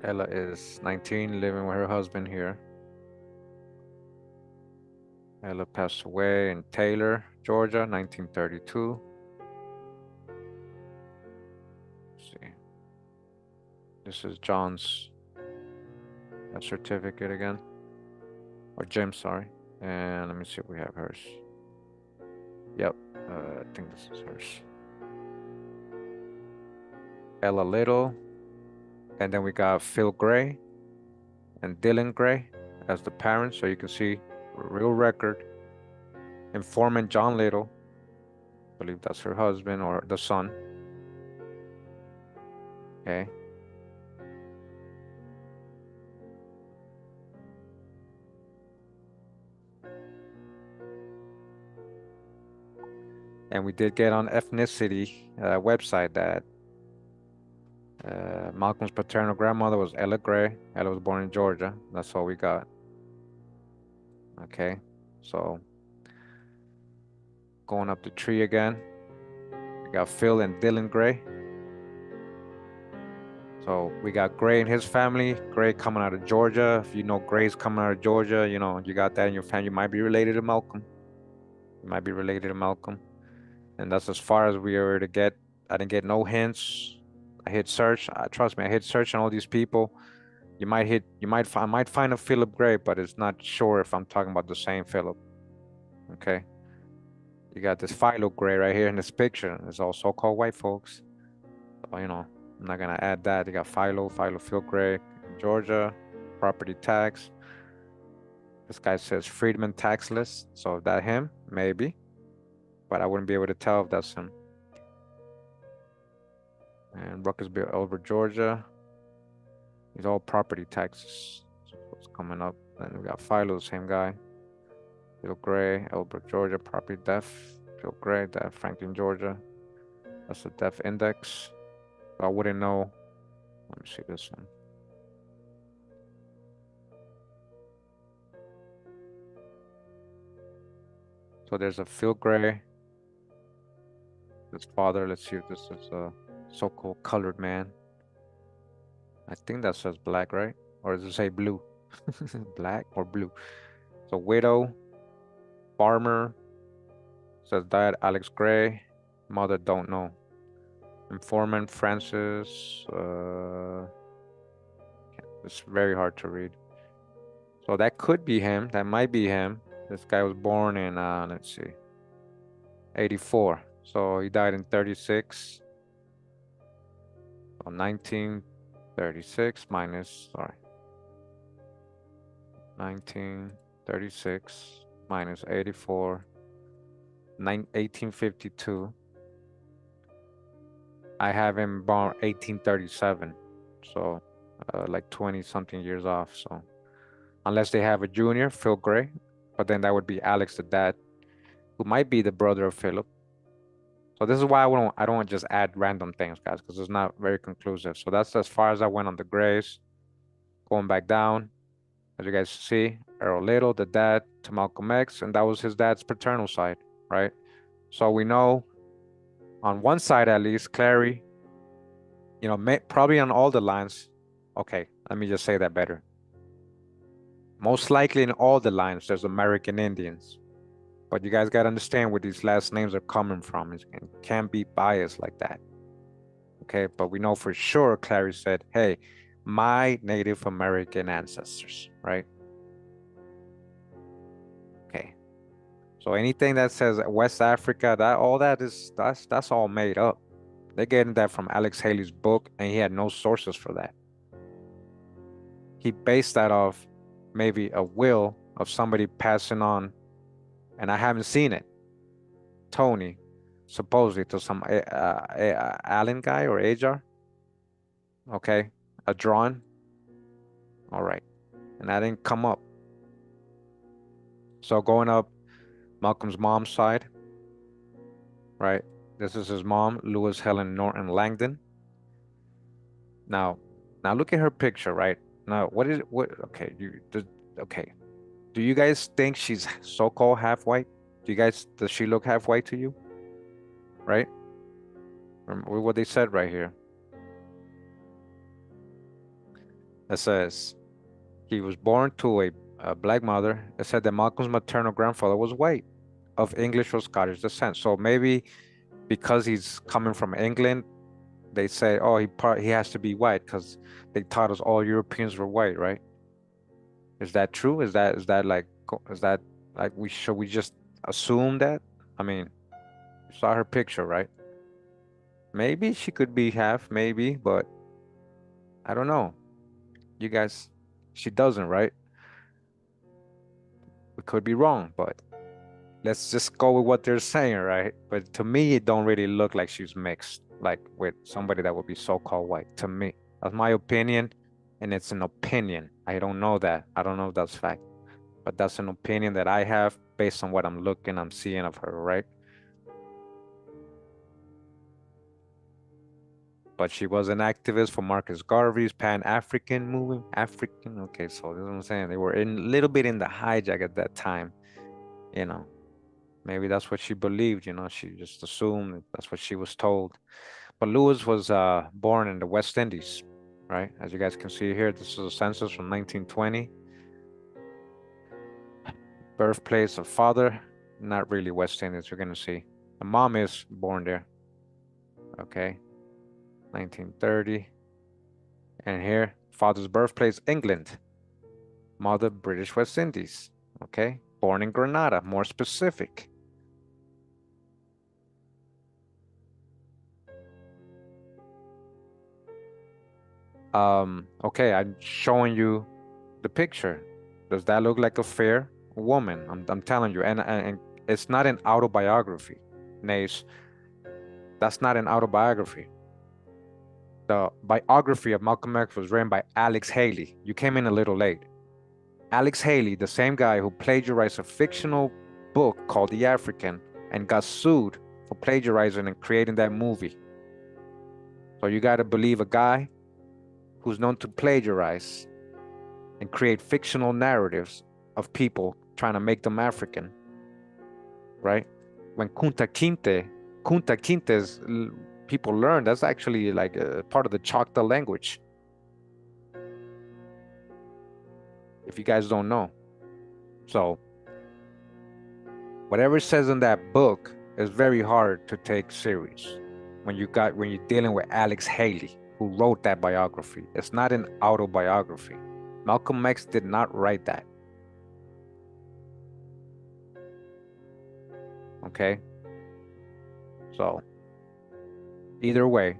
A: Ella is 19, living with her husband here. Ella passed away in Taylor, Georgia, 1932. Let's see. This is John's certificate again. Or Jim, sorry. And let me see if we have hers. Yep, I think this is hers. Ella Little. And then we got Phil Gray and Dylan Gray as the parents. So you can see real record. Informant John Little. I believe that's her husband or the son. Okay. And we did get on ethnicity website that Malcolm's paternal grandmother was Ella Gray. Ella was born in Georgia. That's all we got. Okay. So going up the tree again. We got Phil and Dylan Gray. So we got Gray and his family. Gray coming out of Georgia. If you know Gray's coming out of Georgia, you know, you got that in your family. You might be related to Malcolm. You might be related to Malcolm. And that's as far as we were to get. I didn't get no hints. I hit search. Trust me, I hit search on all these people. I might find a Philip Gray, but it's not sure if I'm talking about the same Philip. Okay. You got this Philo Gray right here in this picture. It's all so-called white folks. So, you know, I'm not gonna add that. You got Philo Phil Gray, Georgia, property tax. This guy says Freedman tax list. So is that him? Maybe. But I wouldn't be able to tell if that's him. And Ruckersville, over Georgia. These all property taxes. So what's coming up? Then we got Philo, the same guy. Phil Gray, Elbert, Georgia, property theft. Feel great that Franklin, Georgia. That's the death index. I wouldn't know. Let me see this one. So there's a Phil Gray. His father. Let's see if this is a so-called colored man. I think that says black, right? Or does it say blue? Black or blue? So widow, farmer, says dad Alex Gray, mother don't know. Informant Francis, it's very hard to read. So that could be him. That might be him. This guy was born in let's see, 84. So he died in 36. So 1936 minus, sorry, 1936 minus 84, 1852. I have him born 1837. So like 20 something years off. So unless they have a junior, Phil Gray, but then that would be Alex the dad, who might be the brother of Philip. So this is why I don't just add random things, guys, because it's not very conclusive. So that's as far as I went on the Grays. Going back down, as you guys see, Earl Little, the dad to Malcolm X, and that was his dad's paternal side, right? So we know on one side at least, Clary, you know, probably on all the lines. Okay, let me just say that better. Most likely in all the lines, there's American Indians. But you guys got to understand where these last names are coming from. It can't be biased like that. Okay, but we know for sure Clary said, hey, my Native American ancestors, right? Okay. So anything that says West Africa, that's all made up. They're getting that from Alex Haley's book, and he had no sources for that. He based that off maybe a will of somebody passing on, and I haven't seen it. Tony, supposedly to some Allen guy or Ajar. Okay, a drawing. All right, and that didn't come up. So going up Malcolm's mom's side, right? This is his mom, Louis Helen Norton Langdon. Now look at her picture, right? Now, okay, okay. Do you guys think she's so-called half white? Does she look half white to you? Right? Remember what they said right here. It says he was born to a black mother. It said that Malcolm's maternal grandfather was white, of English or Scottish descent. So maybe because he's coming from England, they say, oh, he has to be white because they taught us all Europeans were white, right? Is that true? Is that like should we just assume that? I mean, you saw her picture, right? Maybe she could be half, maybe, but I don't know. You guys, she doesn't, right? We could be wrong, but let's just go with what they're saying, right? But to me, it don't really look like she's mixed, like with somebody that would be so-called white. To me, that's my opinion, and it's an opinion. I don't know that. I don't know if that's fact, but that's an opinion that I have based on what I'm seeing of her, right? But she was an activist for Marcus Garvey's Pan-African movement. African, okay, so this is what I'm saying. They were a little bit in the hijack at that time, you know. Maybe that's what she believed, you know. She just assumed that's what she was told. But Lewis was born in the West Indies, right? As you guys can see here, this is a census from 1920. Birthplace of father, not really West Indies, you're gonna see. The mom is born there, okay, 1930. And here, father's birthplace, England. Mother, British West Indies, okay? Born in Granada, more specific. Okay, I'm showing you the picture. Does that look like a fair woman? I'm telling you, and it's not an autobiography, Nace. That's not an autobiography. The biography of Malcolm X was written by Alex Haley. You came in a little late. Alex Haley, the same guy who plagiarized a fictional book called The African, and got sued for plagiarizing and creating that movie. So you got to believe a guy who's known to plagiarize and create fictional narratives of people trying to make them African, right? When Kunta Kinte's people learn, that's actually like a part of the Choctaw language. If you guys don't know. So whatever it says in that book is very hard to take serious when you're dealing with Alex Haley, who wrote that biography. It's not an autobiography. Malcolm X did not write that. Okay? So either way,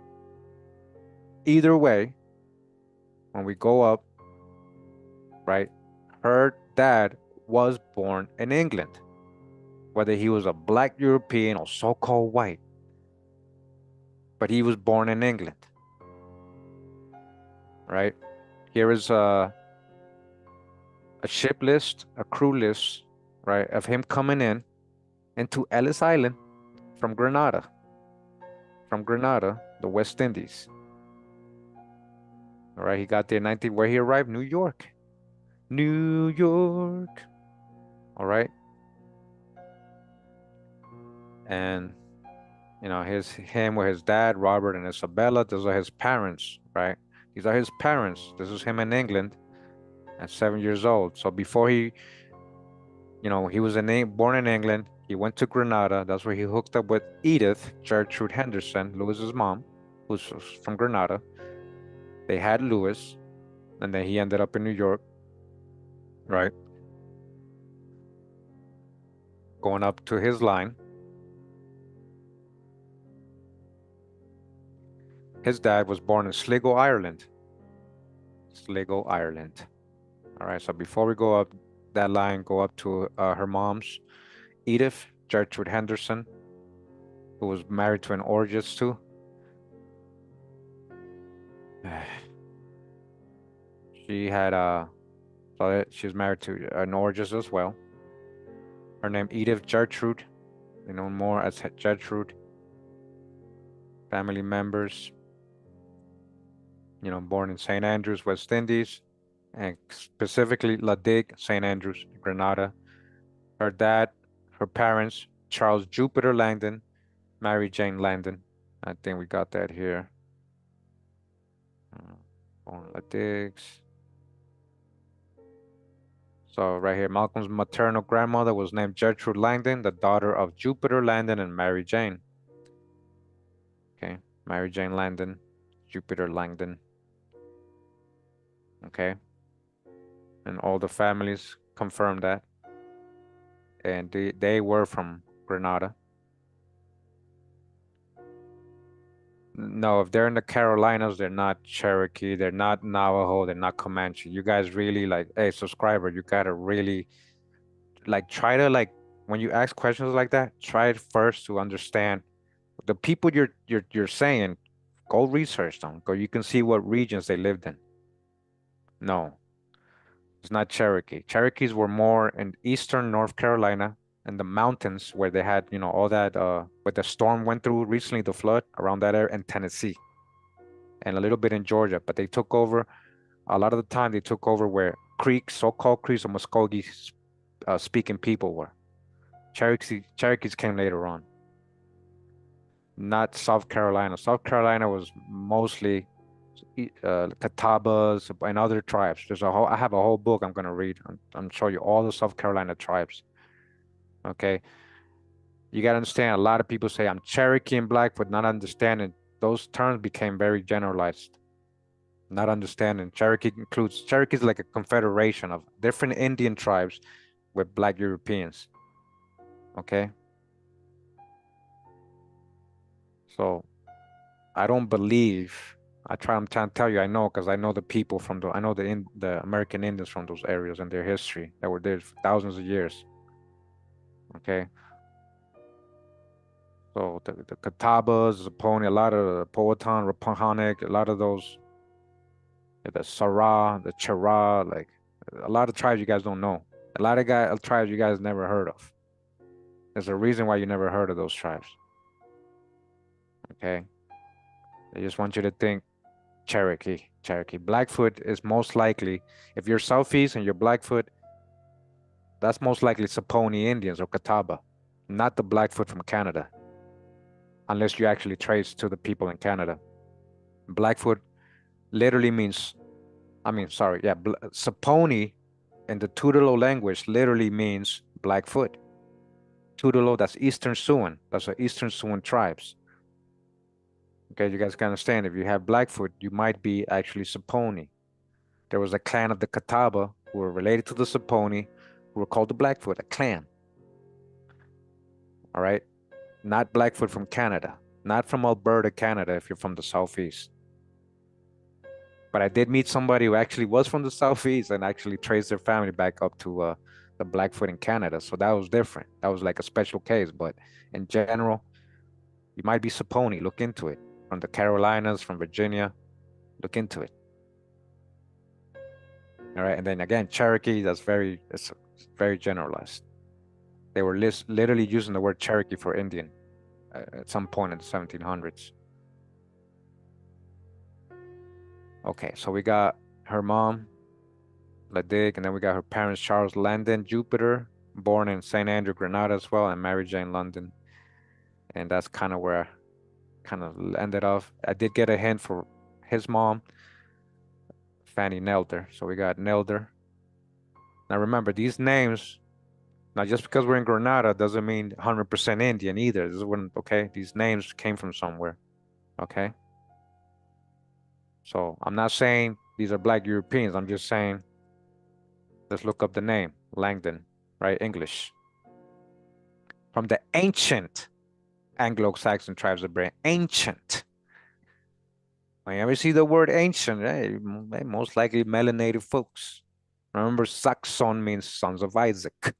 A: when we go up, right? Her dad was born in England, whether he was a black European or so-called white, but he was born in England, right? Here is a ship list, a crew list, right, of him coming into Ellis Island from Grenada, the West Indies. All right, he got there in where he arrived, New York. New York. All right. And you know, him with his dad, Robert and Isabella, those are his parents, right? These are his parents. This is him in England at 7 years old. So before he was born in England, he went to Grenada. That's where he hooked up with Edith Gertrude Henderson, Lewis's mom, who's from Grenada. They had Lewis, and then he ended up in New York, right? Going up to his line. His dad was born in Sligo, Ireland. Sligo, Ireland. All right, so before we go up that line, go up to her mom's, Edith Gertrude Henderson, who was married to an orgist too. She had so she was married to an orgist as well. Her name Edith Gertrude, known more as Gertrude. Family members, born in St. Andrews, West Indies, and specifically La Digue, St. Andrews, Grenada. Her dad, her parents, Charles Jupiter Langdon, Mary Jane Langdon. I think we got that here. Born La Digues. So right here, Malcolm's maternal grandmother was named Gertrude Langdon, the daughter of Jupiter Langdon and Mary Jane. Okay, Mary Jane Langdon, Jupiter Langdon. Okay, and all the families confirm that. And they were from Grenada. No, if they're in the Carolinas, they're not Cherokee, they're not Navajo, they're not Comanche. You guys really hey, subscriber, you gotta really try to when you ask questions like that, try first to understand the people you're saying. Go research them. Go, you can see what regions they lived in. No, it's not Cherokee. Cherokees were more in eastern North Carolina and the mountains where they had, all that where the storm went through recently, the flood around that area, and Tennessee. And a little bit in Georgia, but they took over a lot of the time. They took over where Creeks, so-called Creeks or Muskogee speaking people were. Cherokees came later on. Not South Carolina. South Carolina was mostly Catawbas and other tribes. I have a whole book I'm gonna read. I'm show you all the South Carolina tribes. Okay, you gotta understand. A lot of people say I'm Cherokee and Black, but not understanding those terms became very generalized. Not understanding Cherokee is like a confederation of different Indian tribes with Black Europeans. Okay, so I don't believe. I'm trying to tell you, I know, because I know the people I know the American Indians from those areas and their history that were there for thousands of years. Okay. So the Catawbas, the Pony, a lot of the Powhatan, Rappahannock, a lot of those, the Sarah, the Chera, like a lot of tribes you guys don't know. A lot of tribes you guys never heard of. There's a reason why you never heard of those tribes. Okay. I just want you to think Cherokee. Cherokee. Blackfoot is most likely, if you're Southeast and you're Blackfoot, that's most likely Saponi Indians or Catawba, not the Blackfoot from Canada, unless you actually trace to the people in Canada. Blackfoot literally means, sorry, yeah, Saponi in the Tutelo language literally means Blackfoot. Tutelo, that's Eastern Siouan. That's the Eastern Siouan tribes. Okay, you guys can understand. If you have Blackfoot, you might be actually Saponi. There was a clan of the Catawba who were related to the Saponi, who were called the Blackfoot, a clan. All right, not Blackfoot from Canada, not from Alberta, Canada, if you're from the Southeast. But I did meet somebody who actually was from the Southeast and actually traced their family back up to the Blackfoot in Canada. So that was different. That was like a special case. But in general, you might be Saponi. Look into it. From the Carolinas, from Virginia, look into it. All right. And then again, Cherokee, it's very generalized. They were literally using the word Cherokee for Indian at some point in the 1700s. Okay, so we got her mom, Ladig, and then we got her parents, Charles Landon Jupiter, born in St. Andrew, Grenada as well, and Mary Jane London. And that's kind of where I kind of ended off. I did get a hint for his mom, Fanny Nelder. So we got Nelder. Now remember, these names, now just because we're in Grenada doesn't mean 100% Indian either. This is when, okay, these names came from somewhere, okay? So I'm not saying these are Black Europeans. I'm just saying, let's look up the name, Langdon, right? English. From the ancient Anglo-Saxon tribes of Britain. Ancient. When you ever see the word ancient, most likely melanated folks. Remember, Saxon means sons of Isaac.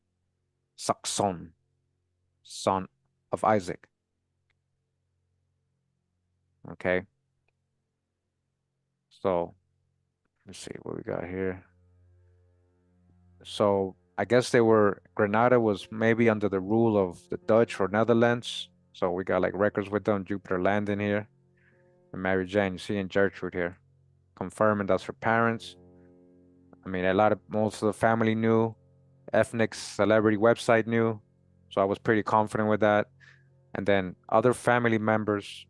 A: Saxon, son of Isaac. Okay. So let's see what we got here. So I guess Granada was maybe under the rule of the Dutch or Netherlands. So we got like records with them, Jupiter Landon here, and Mary Jane, you see, and Gertrude here, confirming that's her parents. I mean, most of the family knew, ethnic celebrity website knew, so I was pretty confident with that. And then other family members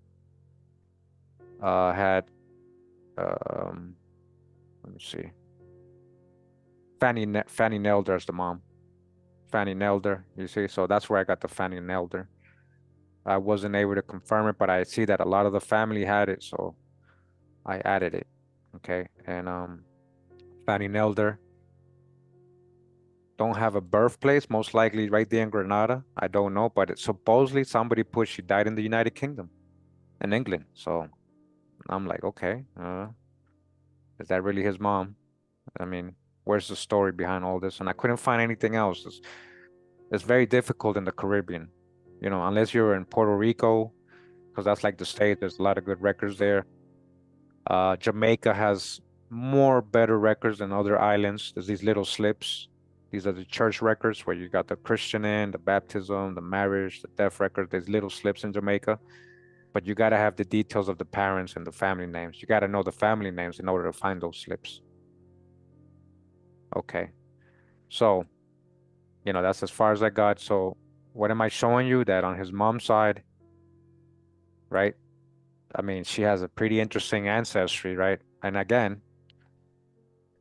A: had, let me see, Fanny Nelder as the mom. Fanny Nelder, you see, so that's where I got the Fanny Nelder. I wasn't able to confirm it, but I see that a lot of the family had it, so I added it. Okay, and Fanny Nelder don't have a birthplace, most likely right there in Grenada. I don't know, but supposedly somebody put she died in the United Kingdom, in England. So I'm like, okay, is that really his mom? I mean, where's the story behind all this? And I couldn't find anything else. It's very difficult in the Caribbean, unless you're in Puerto Rico, because that's like the state. There's a lot of good records there. Jamaica has better records than other islands. There's these little slips. These are the church records where you got the Christian in, the baptism, the marriage, the death record. There's little slips in Jamaica, but you got to have the details of the parents and the family names. You got to know the family names in order to find those slips. Okay. So, that's as far as I got. So what am I showing you? That on his mom's side, right? I mean, she has a pretty interesting ancestry, right? And again,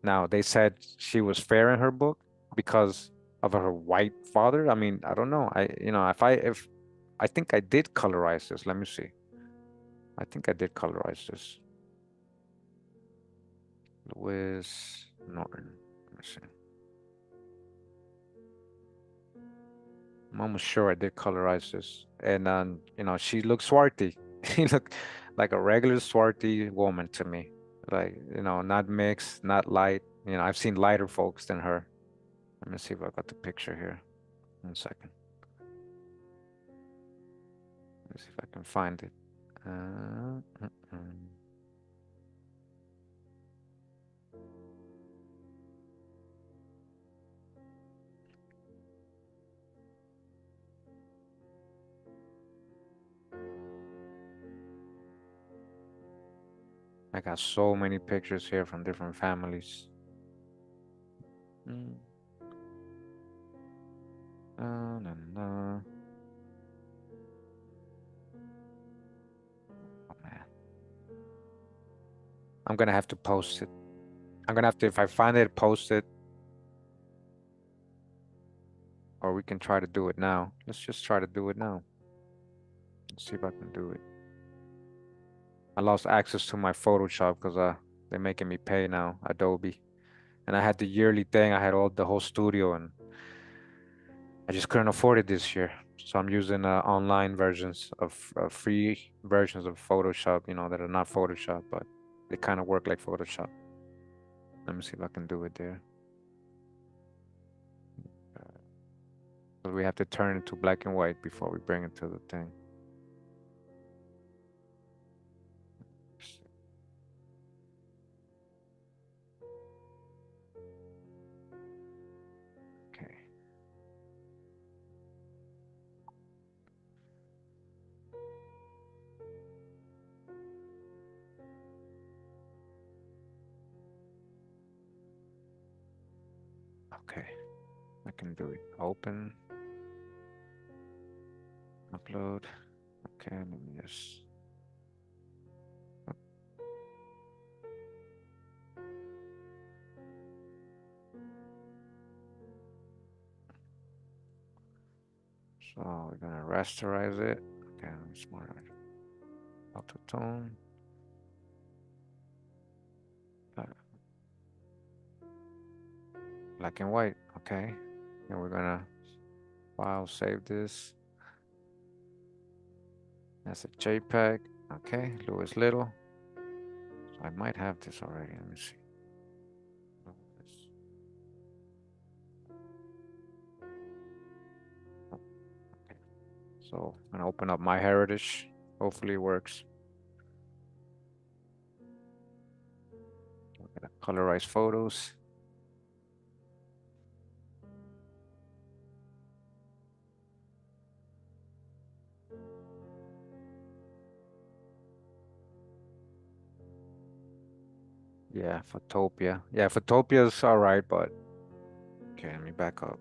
A: now they said she was fair in her book because of her white father. I mean, I don't know. If I think I did colorize this. Let me see. I think I did colorize this. Louis Norton. Let me see. I'm almost sure I did colorize this. And she looks swarthy. She looked like a regular swarthy woman to me. Like, not mixed, not light. I've seen lighter folks than her. Let me see if I got the picture here. 1 second. Let's see if I can find it. I got so many pictures here from different families. Mm. Na, na. Oh, man. I'm gonna have to post it. I'm gonna have to, if I find it, post it. Or we can try to do it now. Let's just try to do it now. Let's see if I can do it. I lost access to my Photoshop because they're making me pay now, Adobe. And I had the yearly thing. I had all the whole studio, and I just couldn't afford it this year. So I'm using online versions of free versions of Photoshop, that are not Photoshop, but they kind of work like Photoshop. Let me see if I can do it there. But we have to turn it to black and white before we bring it to the thing. Okay. Okay. I can do it. Open. Upload. Okay, let me just. So we're gonna rasterize it. Okay, smart. Auto tone. Black and white. Okay. And we're gonna file save this. That's a JPEG. Okay, Louis Little. So I might have this already. Let me see. Okay. So I'm gonna open up MyHeritage. Hopefully it works. We're gonna colorize photos. Yeah, Photopia. Yeah, Photopia's all right, but okay, let me back up.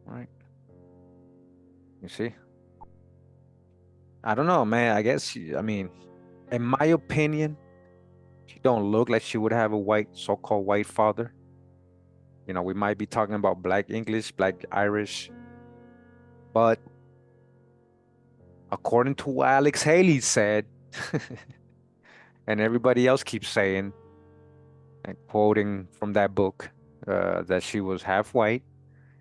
A: All right. You see? I don't know, man. I guess I mean, in my opinion, she don't look like she would have a so-called white father. We might be talking about Black English, Black Irish, but according to what Alex Haley said, and everybody else keeps saying, and quoting from that book, that she was half white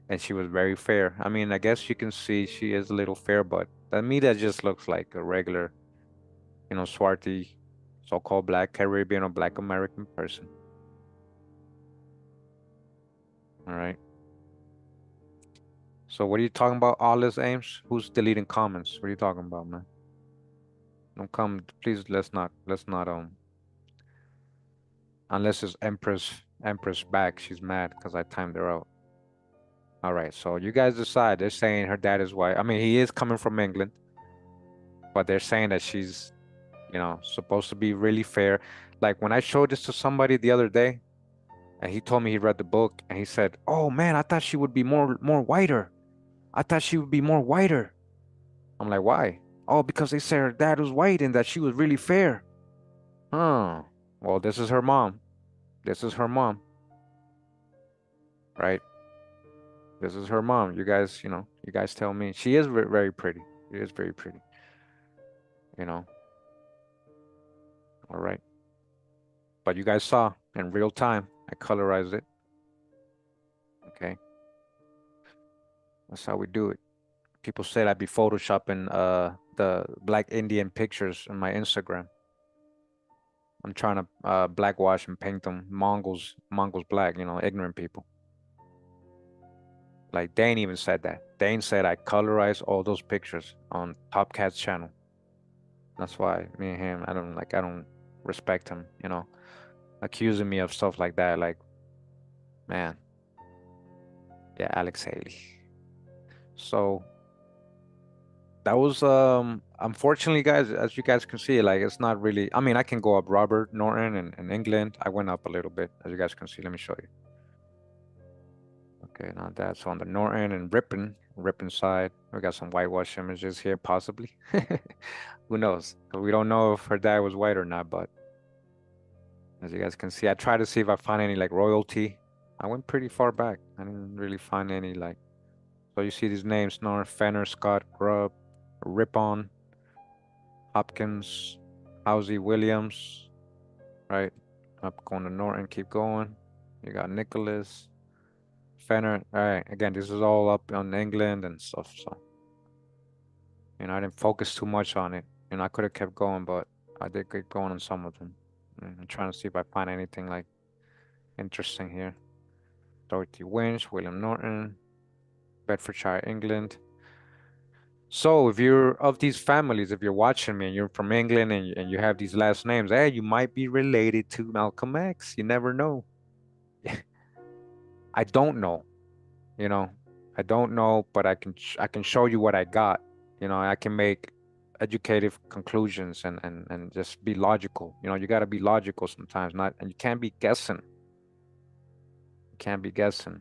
A: and she was very fair. I mean, I guess you can see she is a little fair, but to me, that just looks like a regular, swarthy, so-called Black Caribbean or Black American person. All right. So what are you talking about, all this Ames? Who's deleting comments? What are you talking about, man? Don't come, please. Let's not unless it's Empress back. She's mad because I timed her out. All right, so you guys decide. They're saying her dad is white. I mean, he is coming from England, but they're saying that she's, supposed to be really fair. Like when I showed this to somebody the other day, and he told me he read the book, and he said, "Oh man, I thought she would be more whiter. I thought she would be more whiter." I'm like, "Why?" "Oh, because they said her dad was white and that she was really fair." Huh. Well, this is her mom. This is her mom, right? This is her mom. You guys tell me. She is very pretty. She is very pretty. You know. All right. But you guys saw in real time. I colorized it. Okay. That's how we do it. People said I'd be photoshopping the Black Indian pictures on my Instagram. I'm trying to blackwash and paint them Mongols black, ignorant people. Like Dane even said that. Dane said I colorized all those pictures on Top Cat's channel. That's why me and him, I don't respect him, accusing me of stuff like that. Like, man, yeah, Alex Haley. So That was unfortunately, guys, as you guys can see, like it's not really. I mean, I can go up Robert Norton in England. I went up a little bit, as you guys can see. Let me show you. Okay, now that's on the Norton and Ripon side. We got some whitewash images here, possibly. Who knows? We don't know if her dad was white or not, but as you guys can see, I tried to see if I find any like royalty. I went pretty far back. I didn't really find any like. So you see these names: North, Fenner, Scott, Grubb, Ripon, Hopkins, Housey, Williams. Right, up going to Norton. Keep going. You got Nicholas, Fenner. All right. Again, this is all up on England and stuff. So I didn't focus too much on it. I could have kept going, but I did get going on some of them. And I'm trying to see if I find anything like interesting here. Dorothy Winch, William Norton, Bedfordshire, England. So if you're of these families, if you're watching me and you're from England and you have these last names, hey, you might be related to Malcolm X. You never know. I don't know, you know. I don't know, but I can show you what I got. I can make educative conclusions and just be logical. You got to be logical sometimes, not and you can't be guessing. You can't be guessing.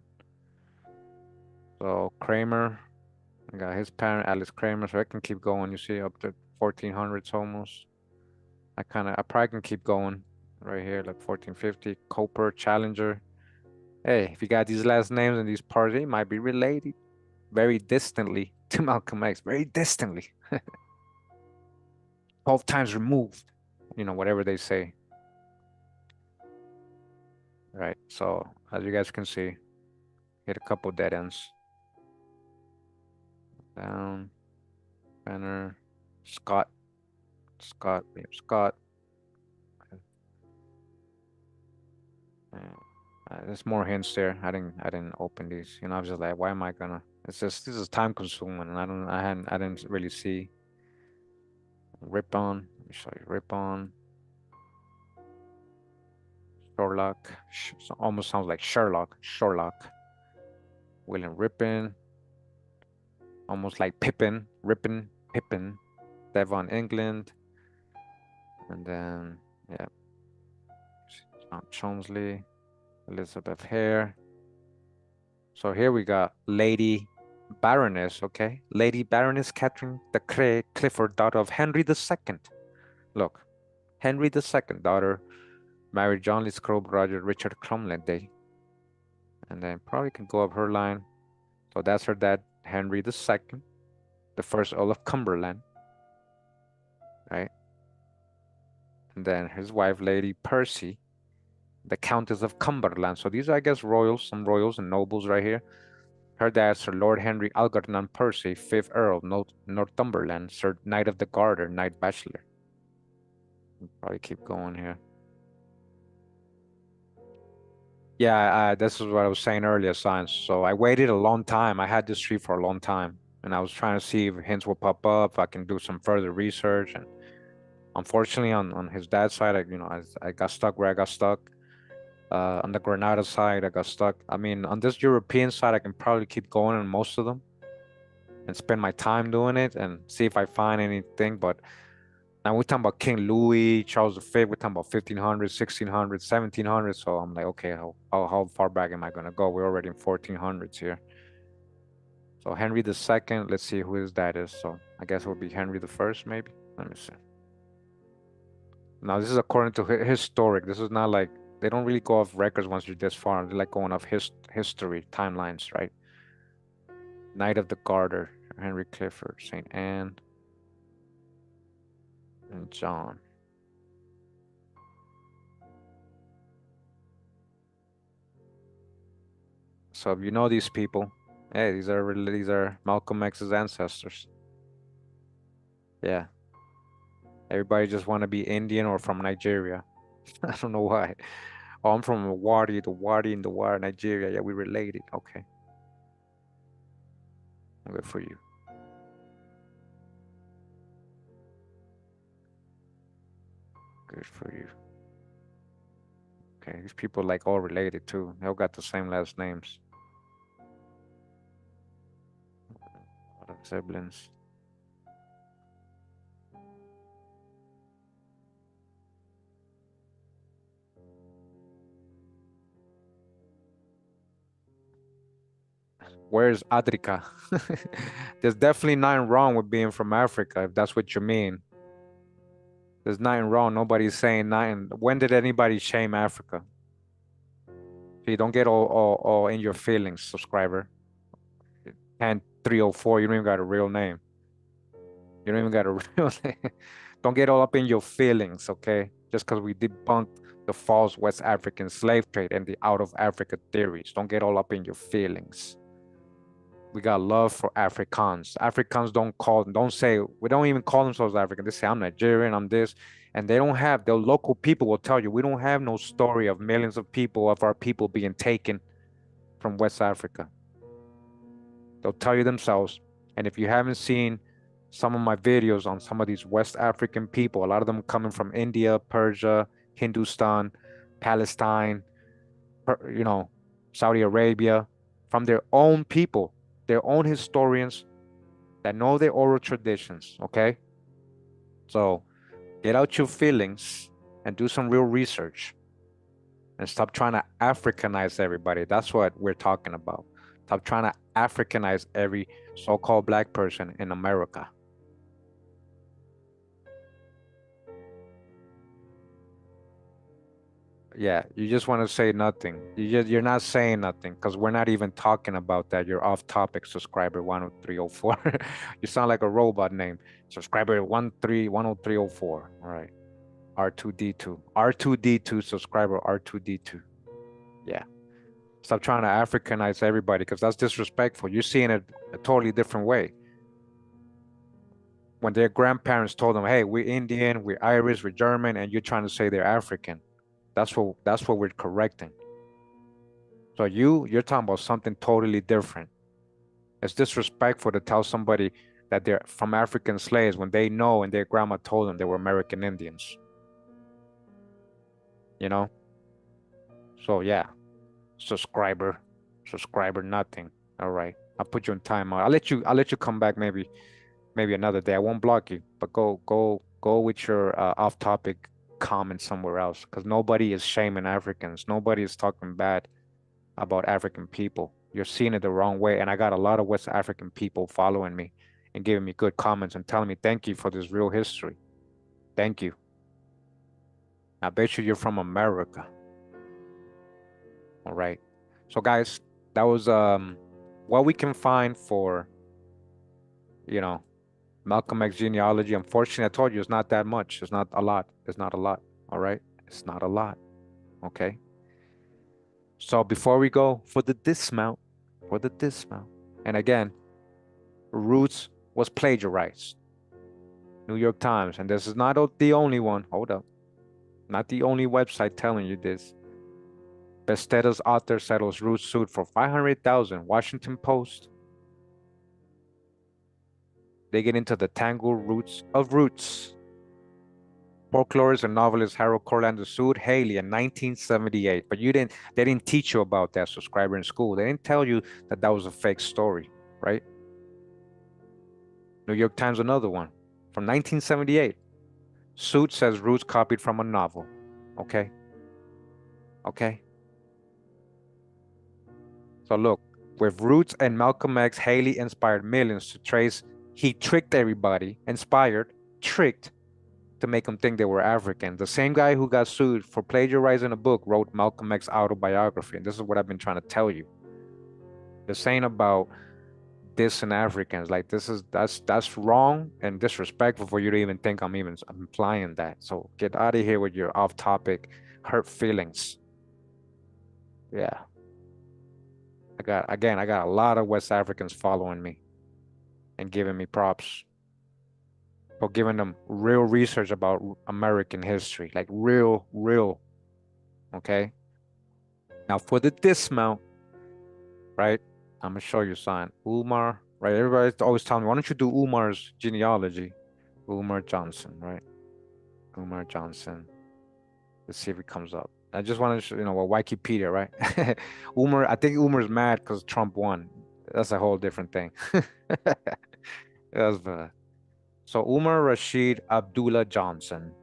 A: So Kramer, I got his parent, Alice Kramer, so I can keep going. You see, up to 1400s almost. I probably can keep going right here, like 1450. Coper, Challenger. Hey, if you got these last names and these parts, they might be related very distantly to Malcolm X, very distantly. 12 times removed, whatever they say. Right. So as you guys can see, hit a couple dead ends. Down, Banner, Scott, William Scott. There's more hints there. I didn't open these. I was just like, why am I gonna? It's just this is time consuming, and I didn't really see. Ripon. Let me show you Ripon. Sherlock. Almost sounds like Sherlock. Sherlock. William Ripon. Almost like Pippin. Ripon. Pippin. Devon, England. And then, yeah, Chelmsley, Elizabeth Hare. So here we got Lady Baroness, okay? Lady Baroness Catherine de Cray Clifford, daughter of Henry II. Look, Henry II, daughter, married John Liscrobe Roger Richard Cromley. And then probably can go up her line. So that's her dad, Henry II, the first Earl of Cumberland, right? And then his wife, Lady Percy, the Countess of Cumberland. So these are, I guess, royals, some royals and nobles right here. Her dad, Sir Lord Henry Algernon Percy, 5th Earl, Northumberland, Sir Knight of the Garter, Knight Bachelor. Probably keep going here. Yeah, this is what I was saying earlier, science. So I waited a long time. I had this tree for a long time, and I was trying to see if hints will pop up, if I can do some further research. And unfortunately, on his dad's side, I got stuck where I got stuck. On the Granada side, I got stuck. I mean, on this European side, I can probably keep going on most of them and spend my time doing it and see if I find anything. But now we're talking about King Louis, Charles V. We're talking about 1500, 1600, 1700. So I'm like, okay, how far back am I going to go? We're already in 1400s here. So Henry II, let's see who his dad is. So I guess it would be Henry I, maybe. Let me see. Now, this is according to historic. This is not like, they don't really go off records once you're this far. They like going off history, timelines, right? Knight of the Garter, Henry Clifford, St. Anne, and John. So if you know these people, hey, these are Malcolm X's ancestors. Yeah. Everybody just want to be Indian or from Nigeria. I don't know why. Oh, I'm from Wadi, the Wadi in the Wadi, Nigeria. Yeah, we related. Okay. Good for you. Good for you. Okay, these people like all related too. They all got the same last names. A lot of siblings. Where's Adrika? There's definitely nothing wrong with being from Africa, if that's what you mean. There's nothing wrong. Nobody's saying nothing. When did anybody shame Africa? So you don't get all in your feelings, subscriber. And 304, you don't even got a real name. You don't even got a real name. Don't get all up in your feelings, okay? Just because we debunked the false West African slave trade and the out of Africa theories. Don't get all up in your feelings. We got love for Africans. Africans don't say, we don't even call themselves African. They say, I'm Nigerian, I'm this. And they don't have, the local people will tell you, we don't have no story of millions of people, of our people being taken from West Africa. They'll tell you themselves. And if you haven't seen some of my videos on some of these West African people, a lot of them coming from India, Persia, Hindustan, Palestine, you know, Saudi Arabia, from their own people, their own historians that know their oral traditions, okay? So get out your feelings and do some real research and stop trying to Africanize everybody. That's what we're talking about. Stop trying to Africanize every so-called black person in America. Yeah, you just want to say nothing. You're not saying nothing because we're not even talking about that. You're off topic, subscriber 10304. You sound like a robot name. Subscriber 10304. All right. R2D2. R2D2 subscriber R2D2. Yeah. Stop trying to Africanize everybody because that's disrespectful. You're seeing it a totally different way. When their grandparents told them, hey, we're Indian, we're Irish, we're German, and you're trying to say they're African. That's what we're correcting. So you're talking about something totally different. It's disrespectful to tell somebody that they're from African slaves when they know and their grandma told them they were American Indians. You know? So yeah, subscriber, subscriber, nothing. All right. I'll put you in timeout. I'll let you come back maybe another day. I won't block you, but go with your off-topic comment somewhere else because nobody is shaming Africans. Nobody is talking bad about African people. You're seeing it the wrong way. And I got a lot of West African people following me and giving me good comments and telling me thank you for this real history. Thank you. I bet you're from America. All right. So guys, that was what we can find for, you know, Malcolm X genealogy. Unfortunately, I told you it's not that much. It's not a lot. It's not a lot. All right. It's not a lot. Okay. So before we go for the dismount, and again, Roots was plagiarized. New York Times, and this is not the only one. Hold up. Not the only website telling you this. Besteda's author settles Roots suit for $500,000. Washington Post. They get into the tangled roots of roots. Folklorist and novelist Harold Corlander sued Haley in 1978, but they didn't teach you about that, subscriber, in school. They didn't tell you that that was a fake story, right? New York Times, another one from 1978. Suit says Roots copied from a novel. Okay. Okay. So look, with Roots and Malcolm X, Haley inspired millions to trace. He tricked everybody, tricked to make them think they were African. The same guy who got sued for plagiarizing a book wrote Malcolm X autobiography. And this is what I've been trying to tell you. The saying about dissing Africans, like that's wrong and disrespectful for you to even think I'm implying that. So get out of here with your off-topic hurt feelings. Yeah. I got a lot of West Africans following me and giving me props for giving them real research about American history, like real. Okay. Now for the dismount, right? I'm gonna show you sign. Umar, right? Everybody's always telling me, why don't you do Umar's genealogy? Umar Johnson, right? Umar Johnson. Let's see if it comes up. I just want to show, well, Wikipedia, right? I think Umar's mad because Trump won. That's a whole different thing. That's So Umar Rashid Abdullah Johnson,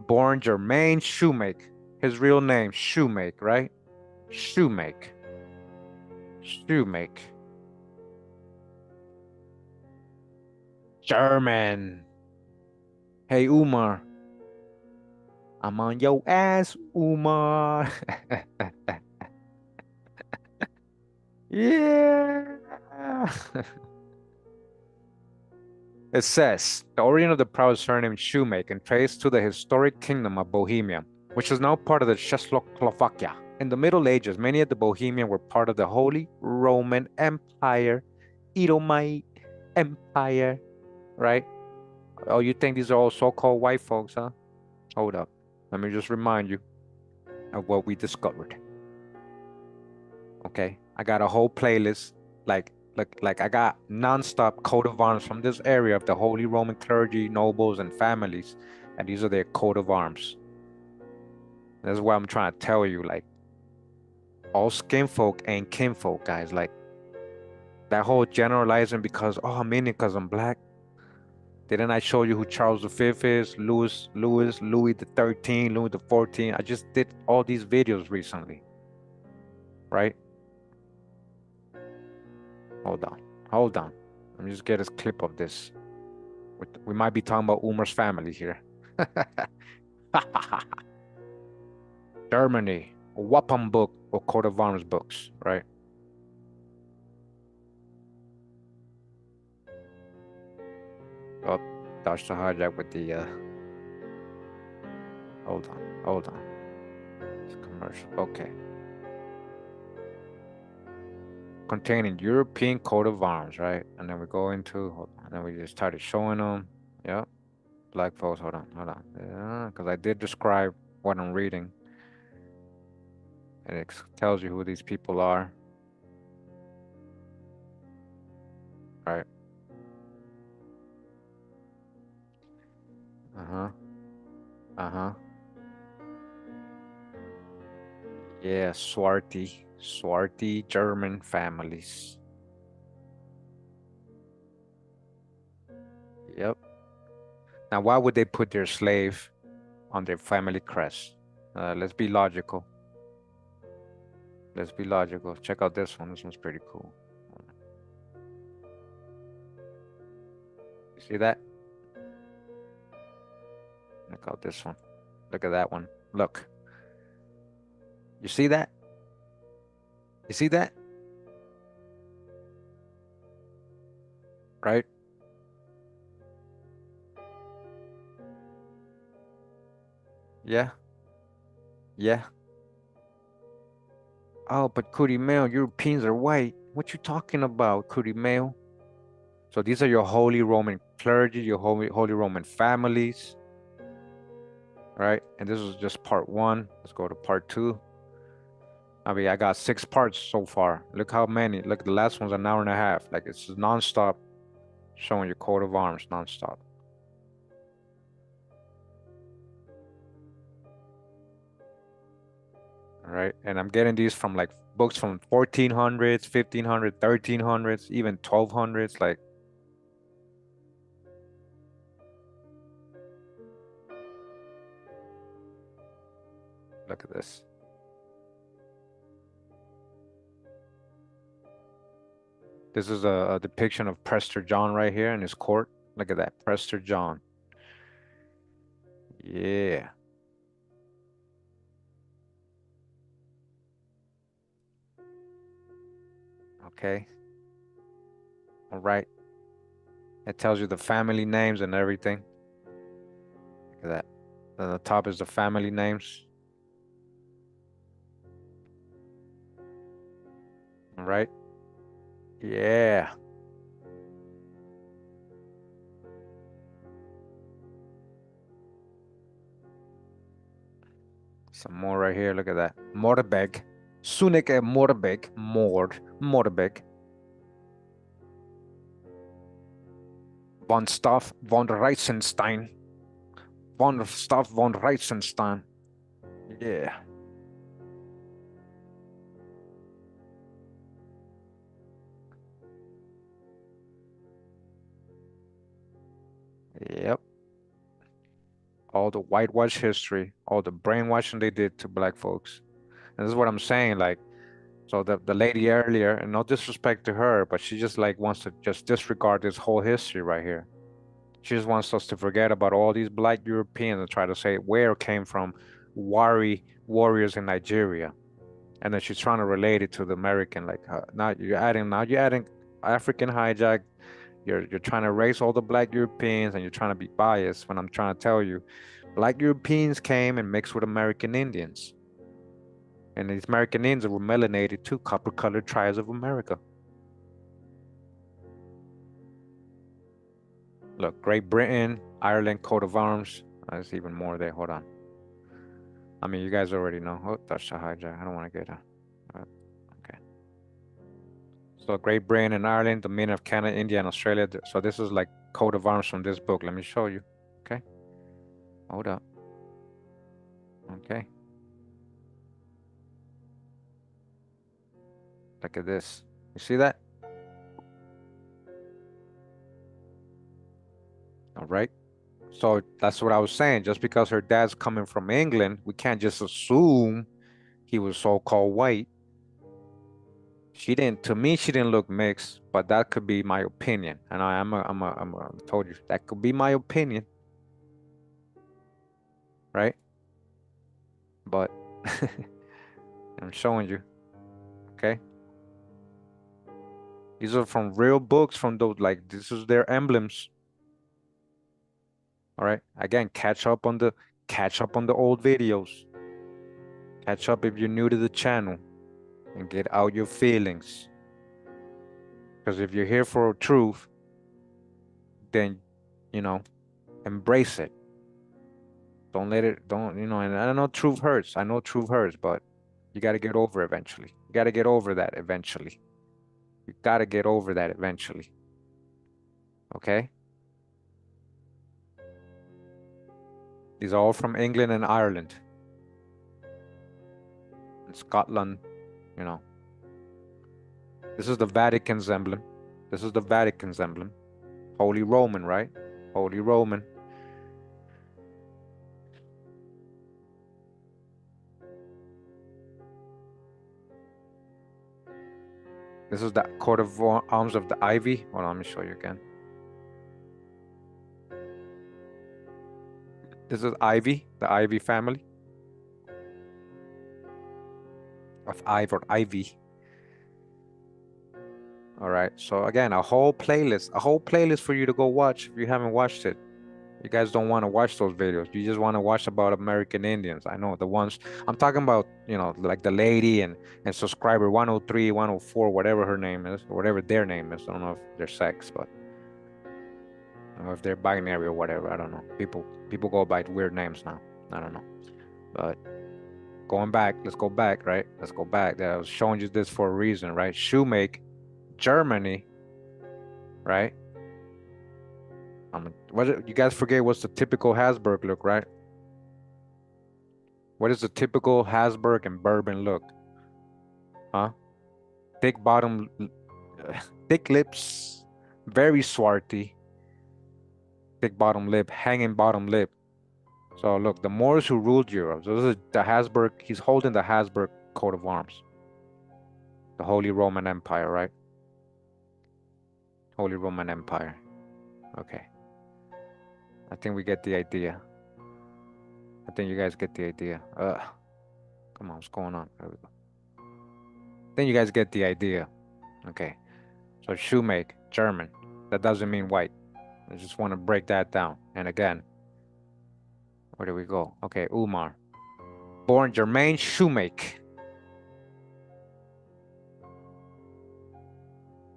A: born Jermaine Shoemake, his real name Shoemake, right? Shoemake. German. Hey, Umar. I'm on your ass, Umar. Yeah. It says the origin of the proud surname Shoemake can trace to the historic kingdom of Bohemia, which is now part of the Czechoslovakia. In the Middle Ages, many of the Bohemian were part of the Holy Roman Empire, Edomite Empire, right? Oh, you think these are all so-called white folks, huh? Hold up. Let me just remind you of what we discovered. Okay, I got a whole playlist, like I got non-stop coat of arms from this area of the Holy Roman clergy, nobles, and families, and these are their coat of arms. That's what I'm trying to tell you. Like, all skin folk ain't kinfolk, guys. Like that whole generalizing because I'm Indian because I'm black. Didn't I show you who Charles V is? Louis the 13th, Louis the 14th. I just did all these videos recently, right? Hold on, hold on. Let me just get a clip of this. We might be talking about Umar's family here. Germany, a Wappen book or coat of arms books, right? Oh, dodged the hijack with the hold on. It's commercial. Okay. Containing European coat of arms, right? And then we go into hold on, and then we just started showing them. Yep. Black folks, hold on. Yeah, because I did describe what I'm reading. And it tells you who these people are. Right. Uh-huh. Uh-huh. Yeah, Swarty German families. Yep. Now, why would they put their slave on their family crest? Let's be logical. Let's be logical. Check out this one. This one's pretty cool. You see that? Check out this one. Look at that one. Look. You see that? You see that? Right? Yeah. Yeah. Oh, but Kurimeo, Europeans are white. What you talking about, Kurimeo? So these are your Holy Roman clergy, your Holy Roman families, right? And this is just part one. Let's go to part two. I mean, I got 6 parts so far. Look how many. Look, the last one's an hour and a half. Like it's nonstop showing your coat of arms nonstop. All right. And I'm getting these from like books from 1400s, 1500s, 1300s, even 1200s. Like, look at this. This is a depiction of Prester John right here in his court. Look at that, Prester John. Yeah. Okay. All right. It tells you the family names and everything. Look at that. Then the top is the family names. All right. Yeah. Some more right here. Look at that. Morbeg. Suneke Morbeg. Morbeg. Von Staff von Reitzenstein. Von Staff von Reitzenstein. Yeah. Yep. All the whitewash history, all the brainwashing they did to black folks. And this is what I'm saying. Like, so the lady earlier, and no disrespect to her, but she just like wants to just disregard this whole history right here. She just wants us to forget about all these black Europeans and try to say where came from warriors in Nigeria. And then she's trying to relate it to the American, like now you're adding African hijack. You're trying to erase all the black Europeans and you're trying to be biased when I'm trying to tell you black Europeans came and mixed with American Indians. And these American Indians were melanated too, copper-colored tribes of America. Look, Great Britain, Ireland, coat of arms. There's even more there. Hold on. I mean, you guys already know. Oh, that's a hijack. I don't want to get okay. So Great Britain and Ireland, Dominion of Canada, India, and Australia. So this is like coat of arms from this book. Let me show you. Okay. Hold up. Okay. Look at this. You see that? All right. So that's what I was saying. Just because her dad's coming from England, we can't just assume he was so-called white. She didn't, to me, she didn't look mixed, but that could be my opinion. And I told you that could be my opinion, right? But I'm showing you, okay? These are from real books, from those, like, this is their emblems. All right. Again, catch up on the old videos. Catch up if you're new to the channel and get out your feelings. Because if you're here for truth, then, embrace it. Don't let it, and I know truth hurts. I know truth hurts, but you got to get over eventually. You got to get over that eventually. You got to get over that eventually. Okay? These are all from England and Ireland. And Scotland, This is the Vatican's emblem. This is the Vatican's emblem. Holy Roman, right? Holy Roman. This is the coat of arms of the Ivy. Hold on, let me show you again. This is Ivy, the Ivy family. Of Ive or Ivy. All right, so again, a whole playlist for you to go watch if you haven't watched it. You guys don't want to watch those videos. You just want to watch about American Indians. I know the ones I'm talking about, like the lady and subscriber 103, 104, whatever her name is, or whatever their name is. I don't know if they're sex, but I don't know if they're binary or whatever. I don't know. People go by weird names now. I don't know. But going back, let's go back, right? Let's go back. I was showing you this for a reason, right? Shoemake, Germany, right? What you guys forget what's the typical Habsburg look, right? What is the typical Habsburg and Bourbon look? Huh? Thick bottom, thick lips, very swarthy, thick bottom lip, hanging bottom lip. So look, the Moors who ruled Europe. So this is the Habsburg. He's holding the Habsburg coat of arms. The Holy Roman Empire, right? Holy Roman Empire. Okay. I think we get the idea. I think you guys get the idea. Come on, what's going on? There we go. I think you guys get the idea. Okay. So shoemake, German. That doesn't mean white. I just want to break that down. And again, where do we go? Okay, Umar. Born Germain Shoemake.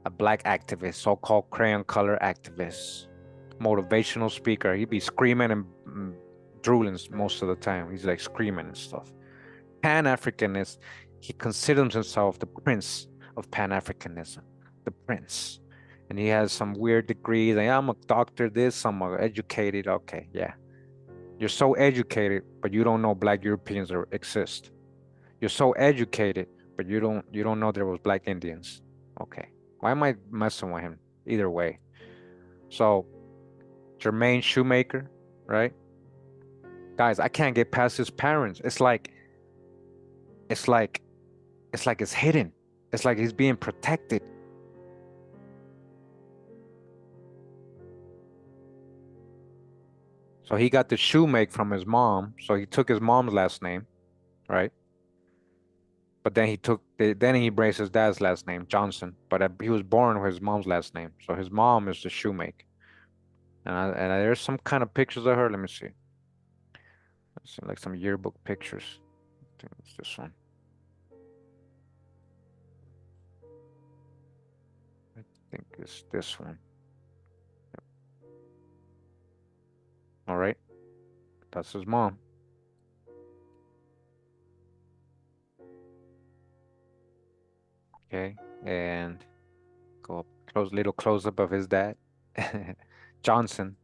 A: A black activist, so-called crayon color activist. Motivational speaker. He'd be screaming and drooling most of the time. He's like screaming and stuff. Pan-Africanist. He considers himself the prince of Pan-Africanism. The prince. And he has some weird degrees. Like, I'm a doctor, this, I'm educated. Okay, yeah. You're so educated, but you don't know black Europeans exist. You're so educated, but you don't know there was black Indians. Okay. Why am I messing with him? Either way. So, Jermaine Shoemaker, right? Guys, I can't get past his parents. It's like it's hidden. It's like he's being protected. So he got the shoemake from his mom. So he took his mom's last name, right? But then he embraced his dad's last name, Johnson. But he was born with his mom's last name. So his mom is the shoemake. There's some kind of pictures of her. Let me see. Let's see, like some yearbook pictures. I think it's this one. I think it's this one. All right. That's his mom. Okay. And go up little close up of his dad. Johnson.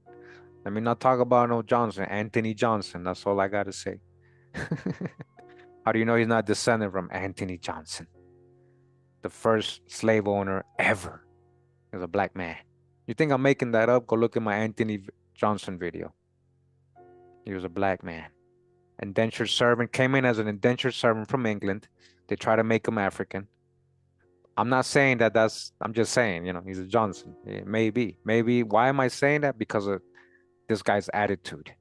A: Let me not talk about no Johnson. Anthony Johnson. That's all I gotta say. How do you know he's not descended from Anthony Johnson? The first slave owner ever is a black man. You think I'm making that up? Go look at my Anthony Johnson video. He was a black man. Indentured servant, came in as an indentured servant from England. They try to make him African. I'm not saying I'm just saying, he's a Johnson. Maybe. Why am I saying that? Because of this guy's attitude,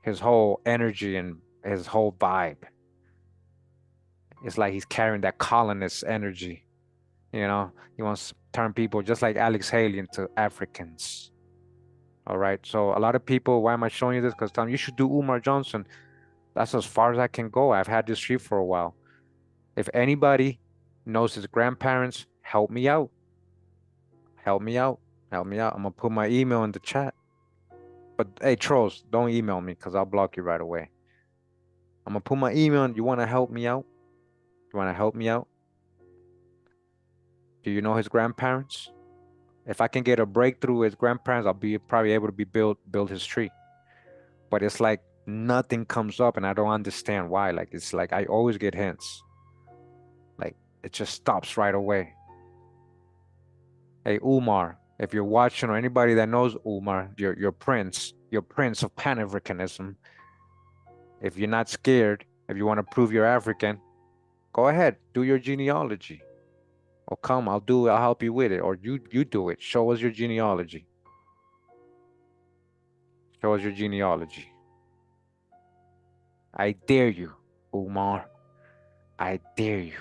A: his whole energy and his whole vibe. It's like he's carrying that colonist energy. He wants to turn people just like Alex Haley into Africans. All right. So a lot of people, why am I showing you this? Because you should do Umar Johnson. That's as far as I can go. I've had this tree for a while. If anybody knows his grandparents, help me out. Help me out. Help me out. I'm gonna put my email in the chat. But hey, trolls, don't email me because I'll block you right away. I'm gonna put my email in. You wanna help me out? You wanna help me out? Do you know his grandparents? If I can get a breakthrough with his grandparents, I'll be probably able to build his tree. But it's like nothing comes up and I don't understand why. Like it's like I always get hints. Like it just stops right away. Hey Umar, if you're watching or anybody that knows Umar, your prince of Pan-Africanism, if you're not scared, if you want to prove you're African, go ahead, do your genealogy. Or come, I'll help you with it. Or you do it. Show us your genealogy. Show us your genealogy. I dare you, Umar. I dare you.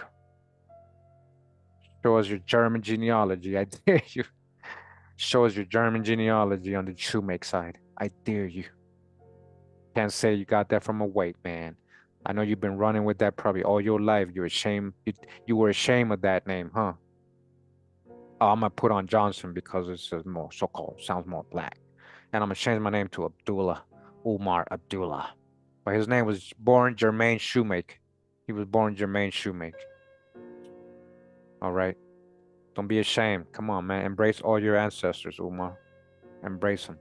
A: Show us your German genealogy. I dare you. Show us your German genealogy on the shoemake side. I dare you. Can't say you got that from a white man. I know you've been running with that probably all your life. You're ashamed. You were ashamed of that name, huh? Oh, I'm gonna put on Johnson because it's more so-called, sounds more black. And I'm gonna change my name to Abdullah, Umar Abdullah. But his name was born Jermaine Shoemake. He was born Jermaine Shoemake. All right. Don't be ashamed. Come on, man. Embrace all your ancestors, Umar. Embrace them.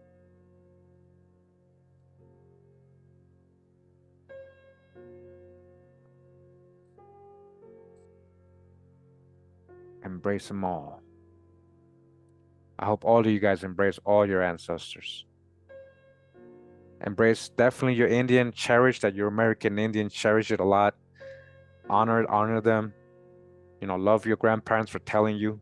A: Embrace them all. I hope all of you guys embrace all your ancestors. Embrace definitely your Indian, cherish that your American Indian, cherish it a lot. Honor them. Love your grandparents for telling you.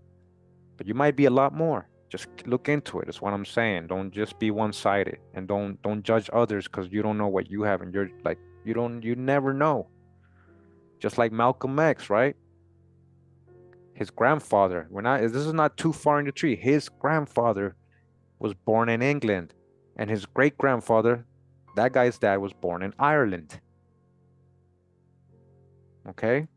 A: But you might be a lot more. Just look into it. That's what I'm saying. Don't just be one-sided and don't judge others because you don't know what you have and you're like you never know. Just like Malcolm X, right? His grandfather, this is not too far in the tree. His grandfather was born in England, and his great grandfather, that guy's dad, was born in Ireland. Okay?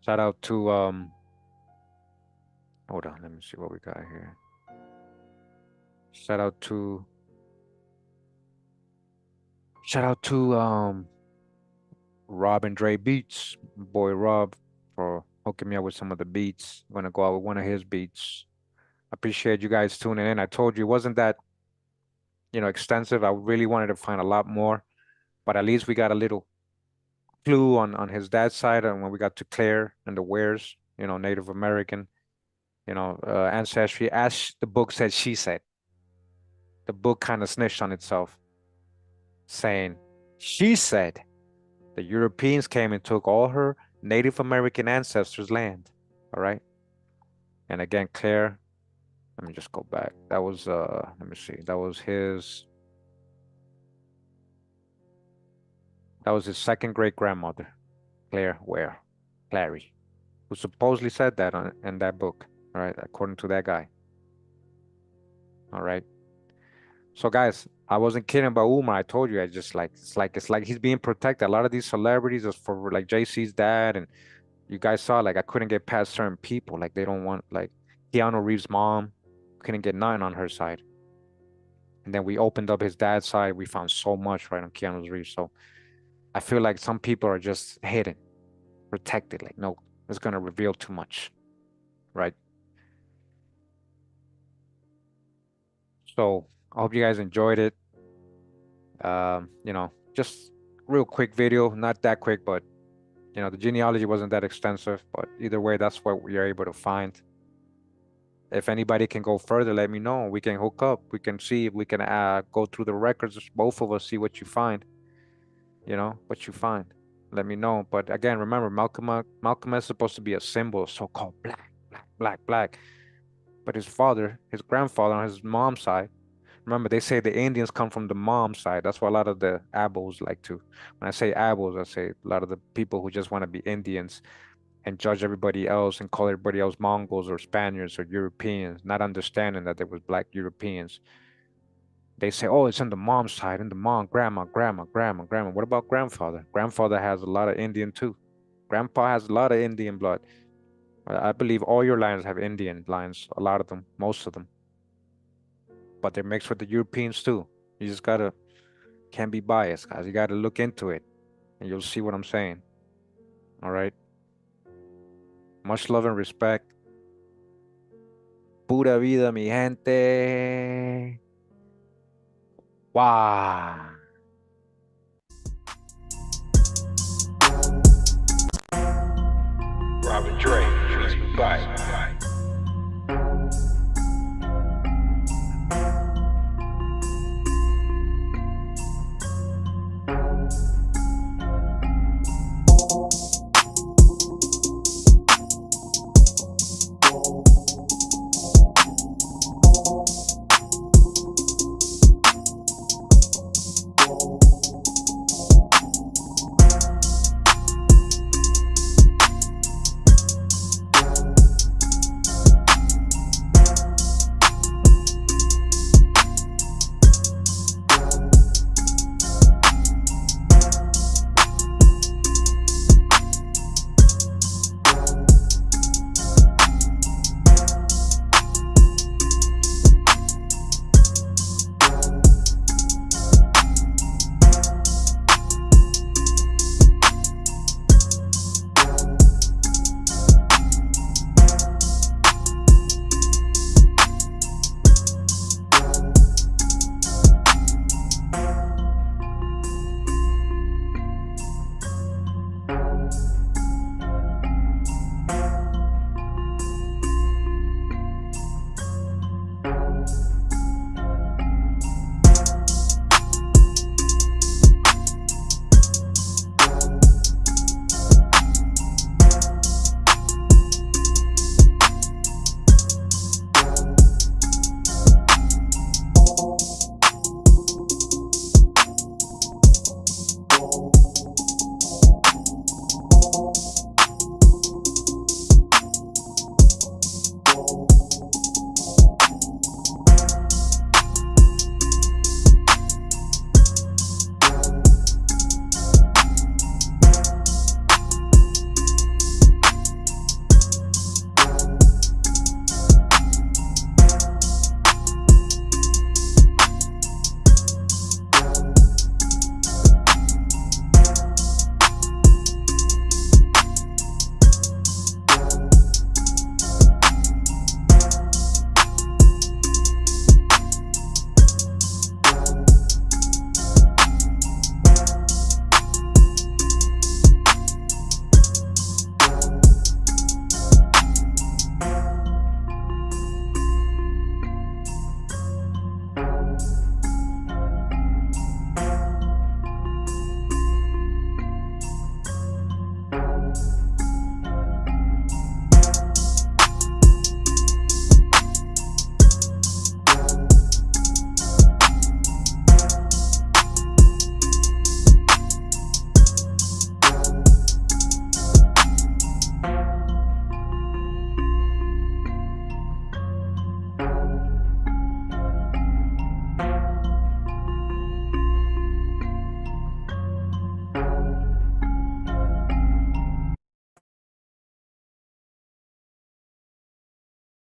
A: Shout out to hold on, let me see what we got here. Shout out to Rob and Dre Beats, boy Rob, for hooking me up with some of the beats. I'm gonna go out with one of his beats. I appreciate you guys tuning in. I told you it wasn't that, extensive. I really wanted to find a lot more, but at least we got a little clue on his dad's side, and when we got to Claire and the Wares, Native American, ancestry. As the book said, she said. The book kind of snitched on itself, saying she said the Europeans came and took all her Native American ancestors' land. All right. And again, Claire, let me just go back. That was let me see. That was his second great grandmother, Claire Ware, Clary, who supposedly said that in that book. All right, according to that guy. All right. So guys, I wasn't kidding about Umar. I told you, I just like it's like he's being protected. A lot of these celebrities, as for like JC's dad, and you guys saw, like, I couldn't get past certain people. Like, they don't want, like, Keanu Reeves' mom, couldn't get nothing on her side. And then we opened up his dad's side. We found so much right on Keanu Reeves. So I feel like some people are just hidden, protected. Like, no, it's gonna reveal too much, right? So I hope you guys enjoyed it. Just real quick video, not that quick, but the genealogy wasn't that extensive. But either way, that's what we are able to find. If anybody can go further, let me know. We can hook up. We can see if we can go through the records, both of us, see what you find. What you find. Let me know. But again, remember, Malcolm is supposed to be a symbol, so-called black, black, black, black. But his father, his grandfather on his mom's side, remember, they say the Indians come from the mom side. That's why a lot of the abos like to. When I say abos, I say a lot of the people who just want to be Indians and judge everybody else and call everybody else Mongols or Spaniards or Europeans, not understanding that there was black Europeans. They say, oh, it's on the mom's side, and the mom, grandma, grandma, grandma, grandma. What about grandfather? Grandfather has a lot of Indian too. Grandpa has a lot of Indian blood. I believe all your lines have Indian lines, a lot of them, most of them. But they're mixed with the Europeans too. You just gotta, can't be biased, guys. You gotta look into it, and you'll see what I'm saying. All right. Much love and respect. Pura vida, mi gente. Wow.